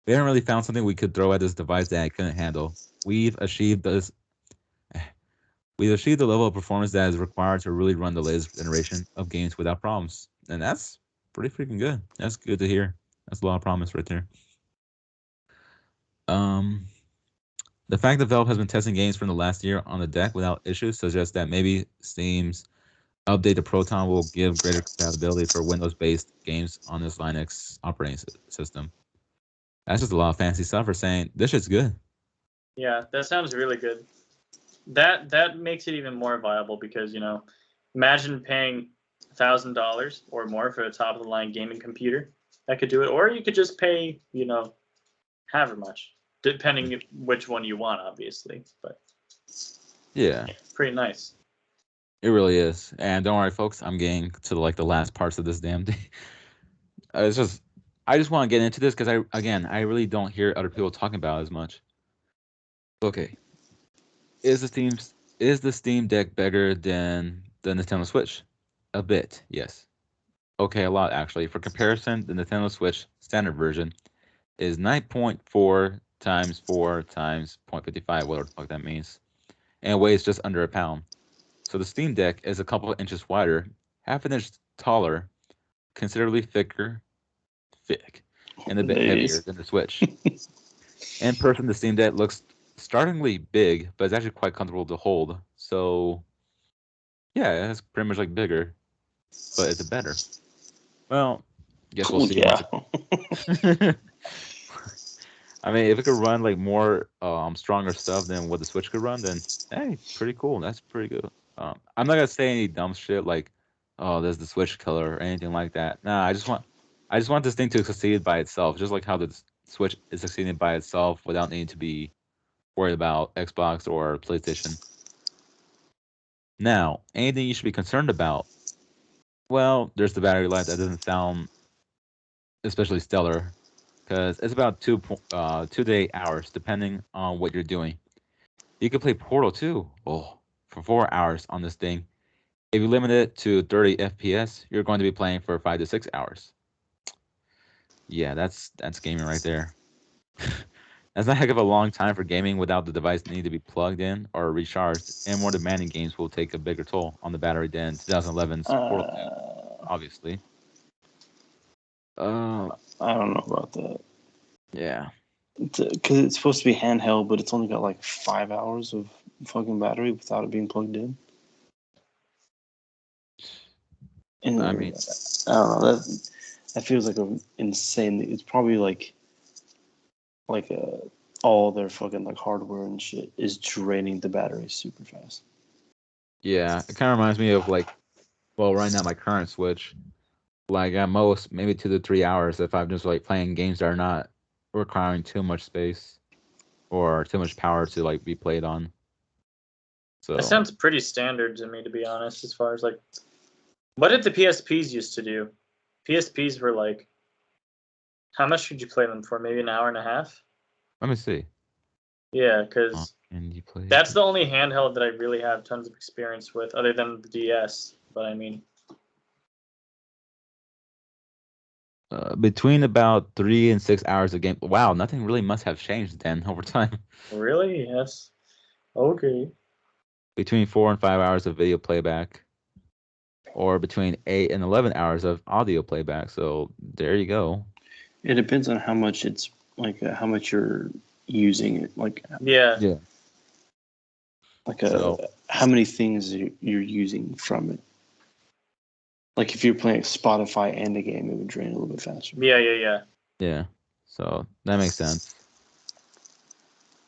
We haven't really found something we could throw at this device that it couldn't handle. We've achieved the level of performance that is required to really run the latest generation of games without problems, and that's pretty freaking good. That's good to hear. That's a lot of promise right there. The fact that Valve has been testing games from the last year on the deck without issues suggests that maybe Steam's update to Proton will give greater compatibility for Windows-based games on this Linux operating system. That's just a lot of fancy stuff for saying this shit's good. Yeah, that sounds really good. That makes it even more viable because, imagine paying $1,000 or more for a top of the line gaming computer that could do it, or you could just pay, however much, depending which one you want, obviously. But yeah, pretty nice. It really is. And don't worry, folks, I'm getting to the last parts of this damn thing. I just want to get into this because I really don't hear other people talking about it as much. Okay. Is the Steam Deck better than the Nintendo Switch? A bit, yes. Okay, a lot actually. For comparison, the Nintendo Switch standard version is 9.4 times 4 times 0.55, whatever the fuck that means, and weighs just under a pound. So the Steam Deck is a couple of inches wider, half an inch taller, considerably thick, and a bit heavier than the Switch. In person, the Steam Deck looks startlingly big, but it's actually quite comfortable to hold. So, yeah, it's pretty much like bigger, but it's better. Well, guess we'll see. Yeah. I mean, if it could run like more stronger stuff than what the Switch could run, then hey, pretty cool. That's pretty good. I'm not gonna say any dumb shit like, "Oh, there's the Switch killer" or anything like that. Nah, I just want this thing to succeed by itself, just like how the Switch is succeeding by itself without needing to be worried about Xbox or PlayStation. Now, anything you should be concerned about? Well, there's the battery life that doesn't sound especially stellar, because it's about 2 to 8 hours, depending on what you're doing. You can play Portal 2 for 4 hours on this thing. If you limit it to 30 FPS, you're going to be playing for 5 to 6 hours. Yeah, that's gaming right there. That's a heck of a long time for gaming without the device needing to be plugged in or recharged, and more demanding games will take a bigger toll on the battery than 2011's Portal 2, obviously. I don't know about that. Yeah. Because it's supposed to be handheld, but it's only got like 5 hours of fucking battery without it being plugged in. And I mean, I don't know. That feels like an insane. It's probably like all their fucking like hardware and shit is draining the battery super fast. Yeah, it kind of reminds me of right now my current Switch, like at most maybe 2 to 3 hours if I'm just like playing games that are not requiring too much space or too much power to like be played on. So that sounds pretty standard to me, to be honest. As far as like, what did the PSPs used to do? PSPs were like, how much could you play them for? Maybe an hour and a half. let me see. Yeah, because that's the only handheld that I really have tons of experience with, other than the DS. But I mean, between about 3 and 6 hours of game. Wow, nothing really must have changed then over time. Really? Yes. Okay. Between 4 and 5 hours of video playback, or between 8 and 11 hours of audio playback. So there you go. It depends on how much it's like, how much you're using it. Like, yeah. Like how many things you're using from it. Like if you're playing Spotify and a game, it would drain a little bit faster. Yeah. So that makes sense.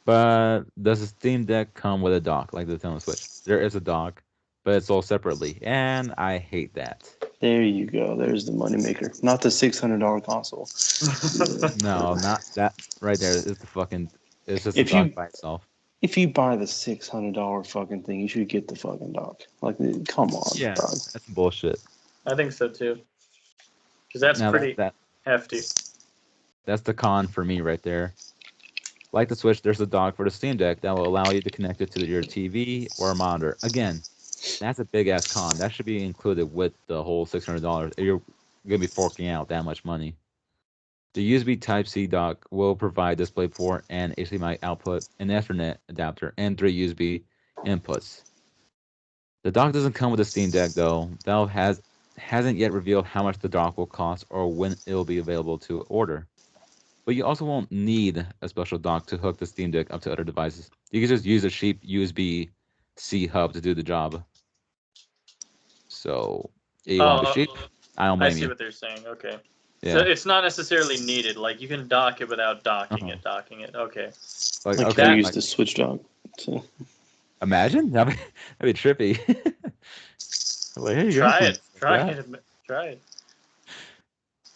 But does the Steam Deck come with a dock like the Nintendo Switch? There is a dock, but it's sold separately, and I hate that. There you go. There's the moneymaker. Not the $600 console. No, not that. Right there is the fucking. It's just a dock by itself. If you buy the $600 fucking thing, you should get the fucking dock. Like, come on, yeah, dog. That's bullshit. I think so too. Because that's pretty hefty. That's the con for me right there. Like the Switch, there's a dock for the Steam Deck that will allow you to connect it to your TV or a monitor. Again, that's a big ass con. That should be included with the whole $600. You're gonna be forking out that much money. The USB Type-C dock will provide DisplayPort and HDMI output, an Ethernet adapter, and 3 USB inputs. The dock doesn't come with the Steam Deck though. Valve has hasn't yet revealed how much the dock will cost or when it'll be available to order. But you also won't need a special dock to hook the Steam Deck up to other devices. You can just use a cheap USB-C hub to do the job. So, if you want to be cheap, I don't I blame see you. what they're saying. Okay. Yeah. So it's not necessarily needed. Like you can dock it without docking Uh-huh. it. Docking it. Okay. Like okay, I use the Switch dock. So. Imagine that'd be trippy. Like, here you Try go. it. Try it. Try it.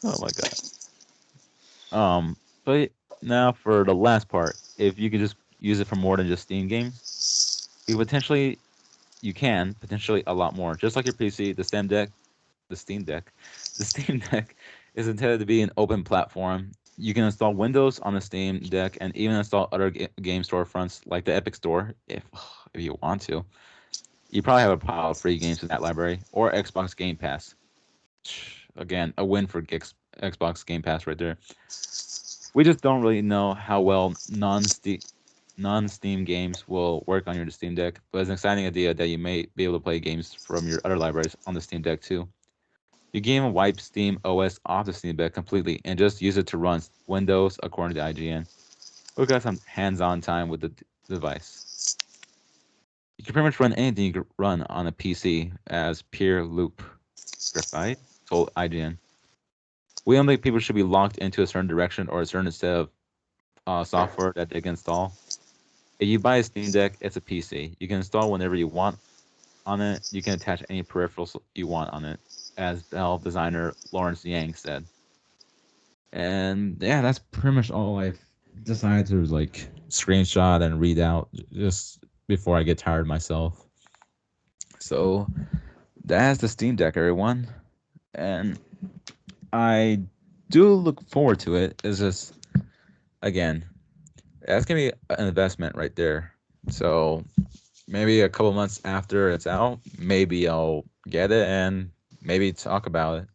Oh my god. But now for the last part, if you could just use it for more than just Steam games, you can potentially a lot more. Just like your PC, the Steam Deck is intended to be an open platform. You can install Windows on the Steam Deck and even install other game storefronts like the Epic Store if you want to. You probably have a pile of free games in that library or Xbox Game Pass. Again, a win for Xbox Game Pass right there. We just don't really know how well non-Steam games will work on your Steam Deck, but it's an exciting idea that you may be able to play games from your other libraries on the Steam Deck too. You can even wipe Steam OS off the Steam Deck completely and just use it to run Windows according to IGN. We got some hands-on time with the device. You can pretty much run anything you can run on a PC as Pure Loop Graphite told IGN. We don't think people should be locked into a certain direction or a certain set of software that they can install. If you buy a Steam Deck, it's a PC. You can install whenever you want on it. You can attach any peripherals you want on it, as Valve designer Lawrence Yang said. And yeah, that's pretty much all I've decided to like screenshot and read out just before I get tired myself. So that's the Steam Deck, everyone. And I do look forward to it. It's just, again, that's gonna be an investment right there. So maybe a couple months after it's out, maybe I'll get it and maybe talk about it.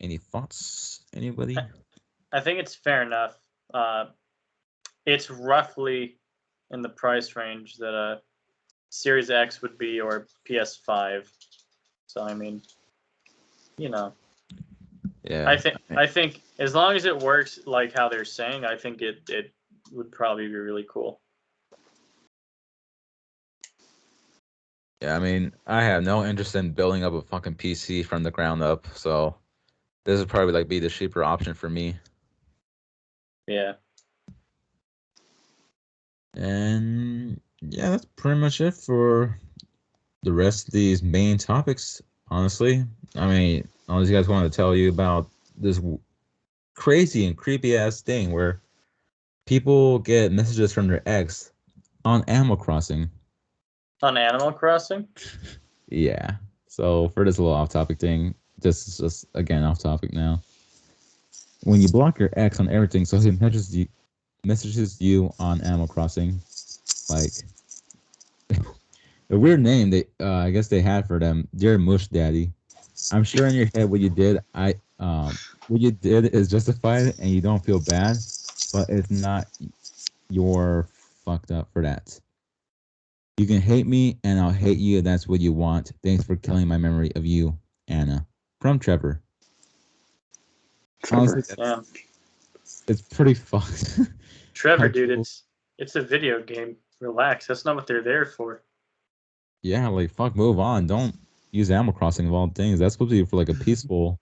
Any thoughts, anybody? I think it's fair enough. It's roughly in the price range that a Series X would be or PS5. So I mean, Yeah. I think as long as it works like how they're saying, I think it would probably be really cool. Yeah, I mean, I have no interest in building up a fucking PC from the ground up, so this would probably be the cheaper option for me. Yeah. And yeah, that's pretty much it for the rest of these main topics, honestly. I mean, unless you guys want to tell you about this crazy and creepy ass thing where people get messages from their ex on Animal Crossing. On Animal Crossing? Yeah. So for this little off topic thing, this is just again off topic now. When you block your ex on everything, so he messages you on Animal Crossing, like a weird name they I guess they had for them, Dear Mush Daddy. I'm sure in your head what you did is justified and you don't feel bad, but it's not. You're fucked up for that. You can hate me and I'll hate you if that's what you want. Thanks for killing my memory of you, Anna. From Trevor. Honestly, Yeah. it's pretty fucked. Trevor, dude, it's a video game. Relax. That's not what they're there for. Yeah, like fuck, move on. Don't use Animal Crossing of all things. That's supposed to be for like a peaceful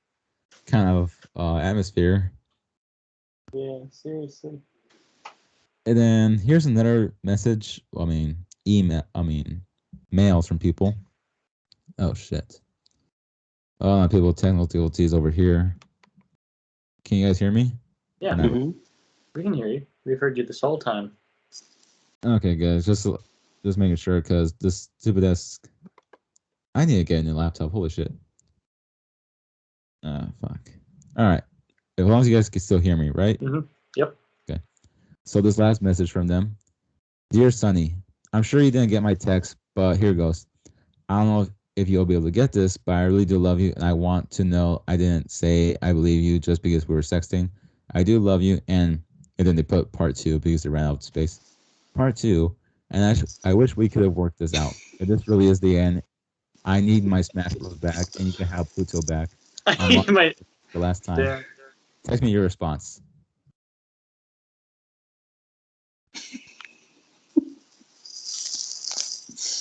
kind of atmosphere. Yeah, seriously. And then here's another message. Mails from people. Oh shit. People with technical difficulties over here. Can you guys hear me? Yeah, we can hear you. We've heard you this whole time. Okay, guys, just making sure because this stupid ass. I need to get a new laptop. Holy shit. Fuck. All right. As long as you guys can still hear me, right? Mm-hmm. Yep. Okay. So this last message from them. Dear Sonny, I'm sure you didn't get my text, but here goes. I don't know if you'll be able to get this, but I really do love you, and I want to know I didn't say I believe you just because we were sexting. I do love you, and then they put part 2 because they ran out of space. Part 2, and I wish we could have worked this out. If this really is the end, I need my Smash Bros back, and you can have Pluto back. I need my The last time. yeah. Text me your response.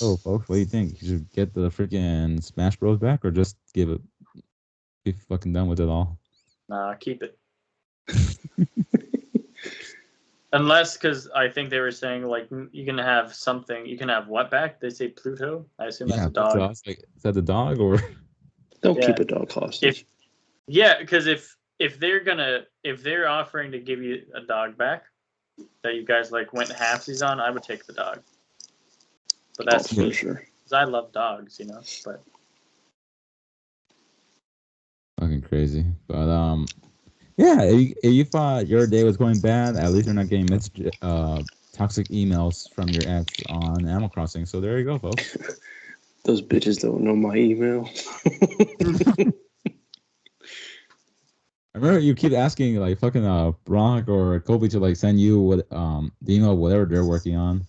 Oh, folks, what do you think? You should get the freaking Smash Bros back, or just give it? Be fucking done with it all. Nah, keep it. Unless, because I think they were saying like you can have something. You can have what back? They say Pluto. I assume that's a dog. Pluto. I was like, is that the dog or? Don't keep a dog hostage. Because if they're offering to give you a dog back that you guys like went halfsies on, I would take the dog. But that's for sure. Because I love dogs, you know. But fucking crazy. But yeah. If you thought your day was going bad, at least you're not getting toxic emails from your ex on Animal Crossing. So there you go, folks. Those bitches don't know my email. I remember you keep asking like fucking Brock or Kobe to like send you what the email whatever they're working on.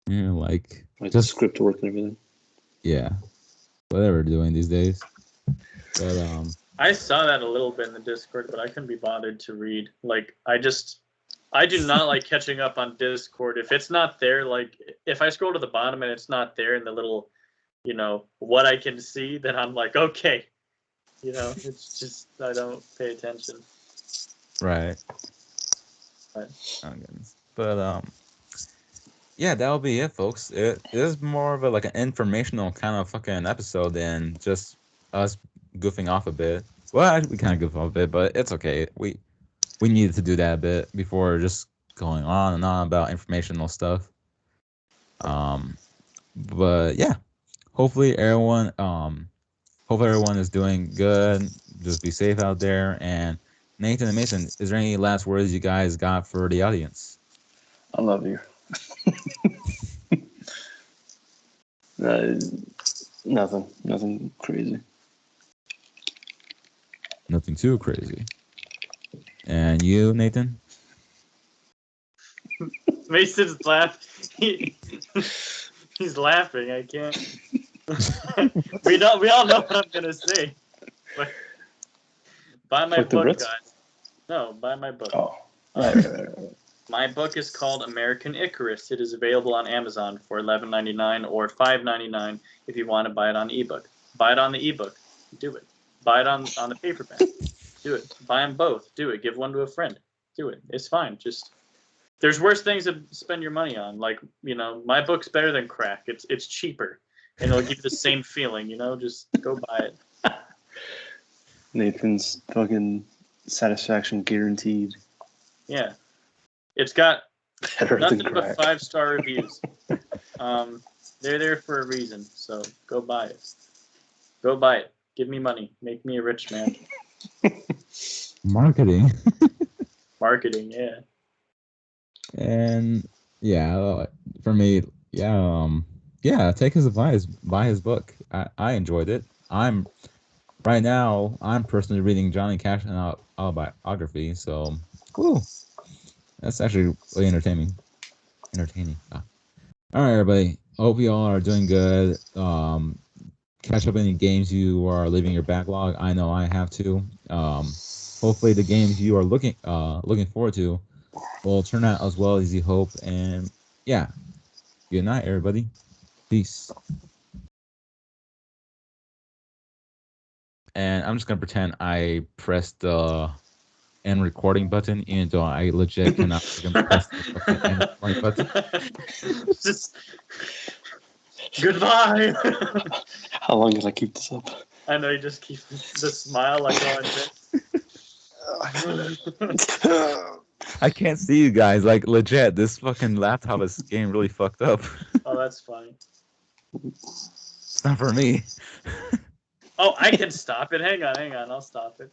Yeah, like just script work and everything. Yeah, whatever they're doing these days. But I saw that a little bit in the Discord, but I couldn't be bothered to read. Like I do not like catching up on Discord. If it's not there, like if I scroll to the bottom and it's not there in the little, you know, what I can see, then I'm like, okay. You know, it's just I don't pay attention. Right. Oh, goodness. But yeah, that'll be it, folks. It is more of like an informational kind of fucking episode than just us goofing off a bit. Well, we kind of goof off a bit, but it's okay. We needed to do that a bit before just going on and on about informational stuff. But yeah, hopefully everyone is doing good. Just be safe out there. And Nathan and Mason, is there any last words you guys got for the audience? I love you. Nothing crazy. Nothing too crazy. And you, Nathan? Mason's laughing. He's laughing. I can't. We all know what I'm gonna say. But buy my book, guys. No, buy my book. Oh, right. My book is called American Icarus. It is available on Amazon for $11.99 or $5.99 if you want to buy it on ebook. Buy it on the ebook. Do it. Buy it on the paperback. Do it. Buy them both. Do it. Give one to a friend. Do it. It's fine. Just there's worse things to spend your money on. Like, you know, my book's better than crack. It's cheaper. And it'll give you the same feeling, you know? Just go buy it. Nathan's fucking satisfaction guaranteed. Yeah. It's got better nothing but 5-star reviews. They're there for a reason, so go buy it. Go buy it. Give me money. Make me a rich man. Marketing. Marketing, yeah. And yeah, for me, take his advice. Buy his book. I enjoyed it. I'm personally reading Johnny Cash and autobiography, so cool. That's actually really entertaining. All right, everybody. Hope you all are doing good. Catch up any games you are leaving your backlog. I know I have to. Hopefully, the games you are looking forward to will turn out as well as you hope. And yeah, good night, everybody. Peace. And I'm just gonna pretend I pressed the end recording button, even though I legit cannot press the fucking end recording button. Just goodbye. How long did I keep this up? I know you just keep the smile like going I can't see you guys. Like legit, this fucking laptop is getting really fucked up. Oh, that's funny. It's not for me. Oh, I can stop it. Hang on. I'll stop it.